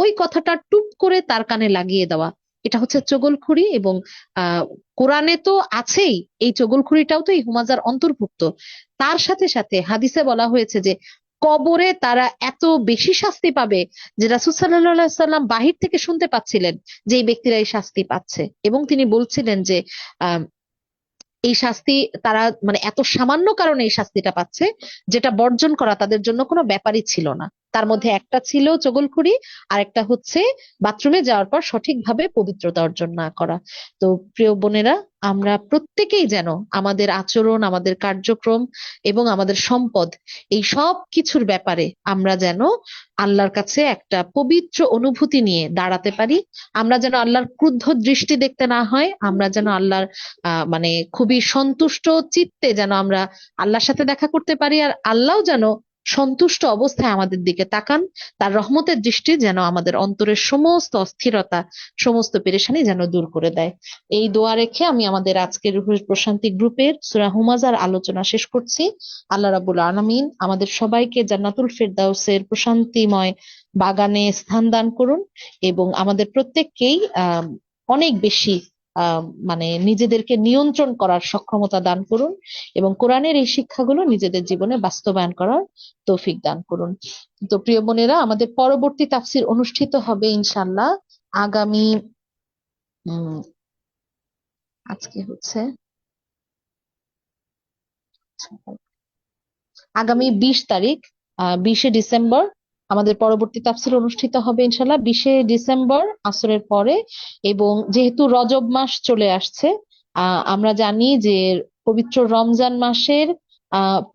ওই কথাটা টুপ করে তার কানে লাগিয়ে দেওয়া, এটা হচ্ছে চগলখুরি। এবং আহ কোরআনে তো আছেই, এই চগলখুরিটাও তো এই হুমাজার অন্তর্ভুক্ত। তার সাথে সাথে হাদিসে বলা হয়েছে যে কবরে তারা এত বেশি শাস্তি পাবে যে রাসূল সাল্লাল্লাহু আলাইহি সাল্লাম বাহির থেকে শুনতে পাচ্ছিলেন যে এই ব্যক্তিরা এই শাস্তি পাচ্ছে, এবং তিনি বলছিলেন যে আহ এই শাস্তি তারা মানে এত সামান্য কারণে এই শাস্তিটা পাচ্ছে, যেটা বর্জন করা তাদের জন্য কোনো ব্যাপারই ছিল না। তার মধ্যে একটা ছিল চগলখুরি, আর একটা হচ্ছে বাথরুমে যাওয়ার পর সঠিকভাবে পবিত্রতা অর্জন না করা। তো প্রিয় বোনেরা, আমরা প্রত্যেকেই যেন আমাদের আচরণ, আমাদের কার্যক্রম এবং আমাদের সম্পদ, এই সব কিছুর ব্যাপারে আমরা যেন আল্লাহর কাছে একটা পবিত্র অনুভূতি নিয়ে দাঁড়াতে পারি। আমরা যেন আল্লাহর ক্রুদ্ধ দৃষ্টি দেখতে না হয়, আমরা যেন আল্লাহর মানে খুবই সন্তুষ্ট চিত্তে যেন আমরা আল্লাহর সাথে দেখা করতে পারি, আর আল্লাহও যেন সন্তুষ্ট অবস্থায় আমাদের দিকে তাকান, তার রহমতের দৃষ্টি যেন আমাদের অন্তরের সমস্ত অস্থিরতা, সমস্ত পেরেশানি যেন দূর করে দেয়। এই দোয়া রেখে আমি আমাদের আজকের রুহের প্রশান্তি গ্রুপের সূরা হুমাজার আলোচনা শেষ করছি। আল্লাহ রাব্বুল আলামিন আমাদের সবাইকে জান্নাতুল ফেরদাউসের প্রশান্তিময় বাগানে স্থান দান করুন, এবং আমাদের প্রত্যেককেই অনেক বেশি আহ মানে নিজেদেরকে নিয়ন্ত্রণ করার সক্ষমতা দান করুন, এবং কোরআনের এই শিক্ষাগুলো নিজেদের জীবনে বাস্তবায়ন করার তৌফিক দান করুন। তো প্রিয় বোনেরা, আমাদের পরবর্তী তাফসির অনুষ্ঠিত হবে ইনশাল্লাহ আগামী উম আজকে হচ্ছে আগামী 20 তারিখ, 20শে ডিসেম্বর আমাদের পরবর্তী তাফসীর অনুষ্ঠিত হবে ইনশাল্লাহ, 20শে ডিসেম্বর আসরের পরে। এবং যেহেতু রজব মাস চলে আসছে, আমরা জানি যে পবিত্র রমজান মাসের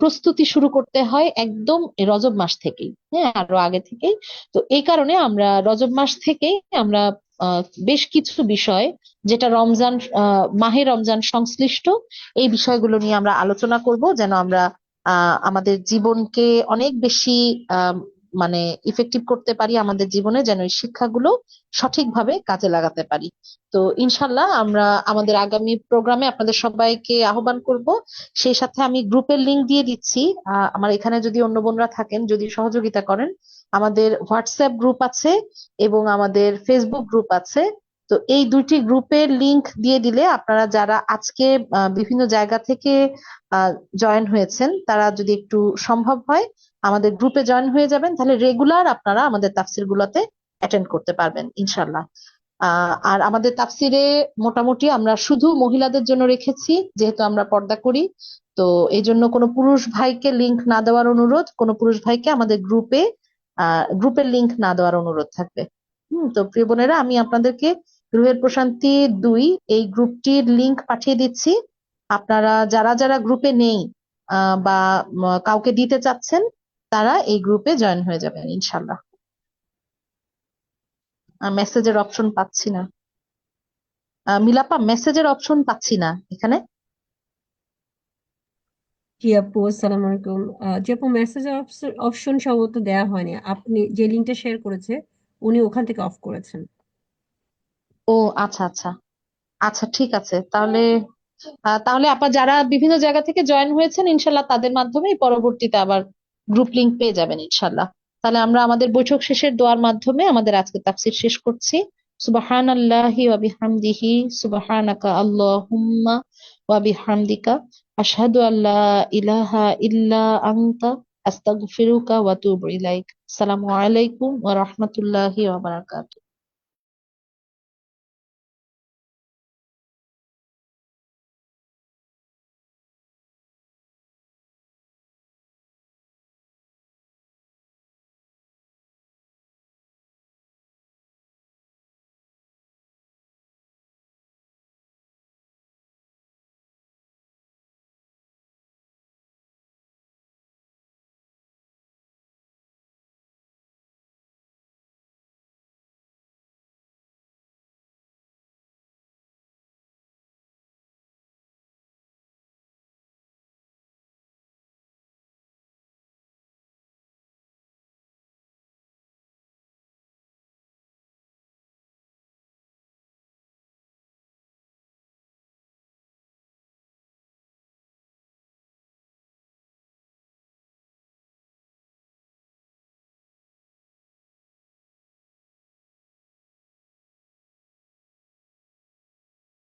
প্রস্তুতি শুরু করতে হয় একদম রজব মাস থেকেই, হ্যাঁ, আরো আগে থেকেই। তো এই কারণে আমরা রজব মাস থেকেই আমরা বেশ কিছু বিষয়, যেটা রমজান মাহে রমজান সংশ্লিষ্ট, এই বিষয়গুলো নিয়ে আমরা আলোচনা করব, যেন আমরা আমাদের জীবনকে অনেক বেশি আহ মানে ইফেক্টিভ করতে পারি আমাদের জীবনে, যেন এই শিক্ষাগুলো সঠিকভাবে কাজে লাগাতে পারি। তো ইনশাল্লাহ আমরা আমাদের আগামী প্রোগ্রামে আপনাদের সবাইকে আহ্বান করব। সেই সাথে আমি গ্রুপের লিংক দিয়ে দিচ্ছি। আমার এখানে যদি অন্য বোনরা থাকেন, যদি সহযোগিতা করেন, আমাদের হোয়াটসঅ্যাপ গ্রুপ আছে এবং আমাদের ফেসবুক গ্রুপ আছে। তো এই দুইটি গ্রুপের লিংক দিয়ে দিলে আপনারা যারা আজকে বিভিন্ন জায়গা থেকে জয়েন হয়েছেন, তারা যদি একটু সম্ভব হয় আমাদের গ্রুপে জয়েন হয়ে যাবেন, তাহলে রেগুলার আপনারা আমাদের তাফসির গুলোতে অ্যাটেন্ড করতে পারবেন ইনশাল্লাহ। আর আমাদের তাফসিরে মোটামুটি আমরা শুধু মহিলাদের জন্য রেখেছি, যেহেতু আমরা পর্দা করি। তো এই জন্য কোনো পুরুষ ভাইকে লিংক না দেওয়ার অনুরোধ, কোনো পুরুষ ভাইকে আমাদের গ্রুপের লিংক না দেওয়ার অনুরোধ থাকবে। তো প্রিয় বোনেরা, আমি আপনাদেরকে গৃহের প্রশান্তি 2 এই গ্রুপটির লিংক পাঠিয়ে দিচ্ছি। আপনারা যারা যারা গ্রুপে নেই বা কাউকে দিতে চাচ্ছেন, তারা এই গ্রুপে জয়েন হয়ে যাবেন ইনশাল্লাহ। মেসেজের অপশন পাচ্ছি না। মিলাপা, মেসেজের অপশন পাচ্ছি না এখানে। জি আপু, আসসালামু আলাইকুম। জি আপু, মেসেজ অপশন সম্ভবত দেওয়া হয়নি। আপনি যে লিঙ্কটা শেয়ার করেছে উনি ওখান থেকে অফ করেছেন। ও আচ্ছা আচ্ছা। আচ্ছা ঠিক আছে তাহলে। তাহলে আপা যারা বিভিন্ন জায়গা থেকে জয়েন হয়েছেন, ইনশাল্লাহ তাদের মাধ্যমেই পরবর্তীতে আবার গ্রুপ লিংক পেয়ে যাবেন ইনশাল্লাহ। তাহলে আমরা আমাদের বৈঠক শেষের দোয়ার মাধ্যমে আমাদের আজকে তাফসীর শেষ করছি। সুবহানাল্লাহি ওয়া বিহামদিহি, সুবহানাকা আল্লাহুম্মা ওয়া বিহামদিকা, আশহাদু আল্লা ইলাহা ইল্লা আনতা, আস্তাগফিরুকা ওয়া আতুবু ইলাইক। আসসালামু আলাইকুম ওয়া রাহমাতুল্লাহি ওয়া বারাকাতুহু।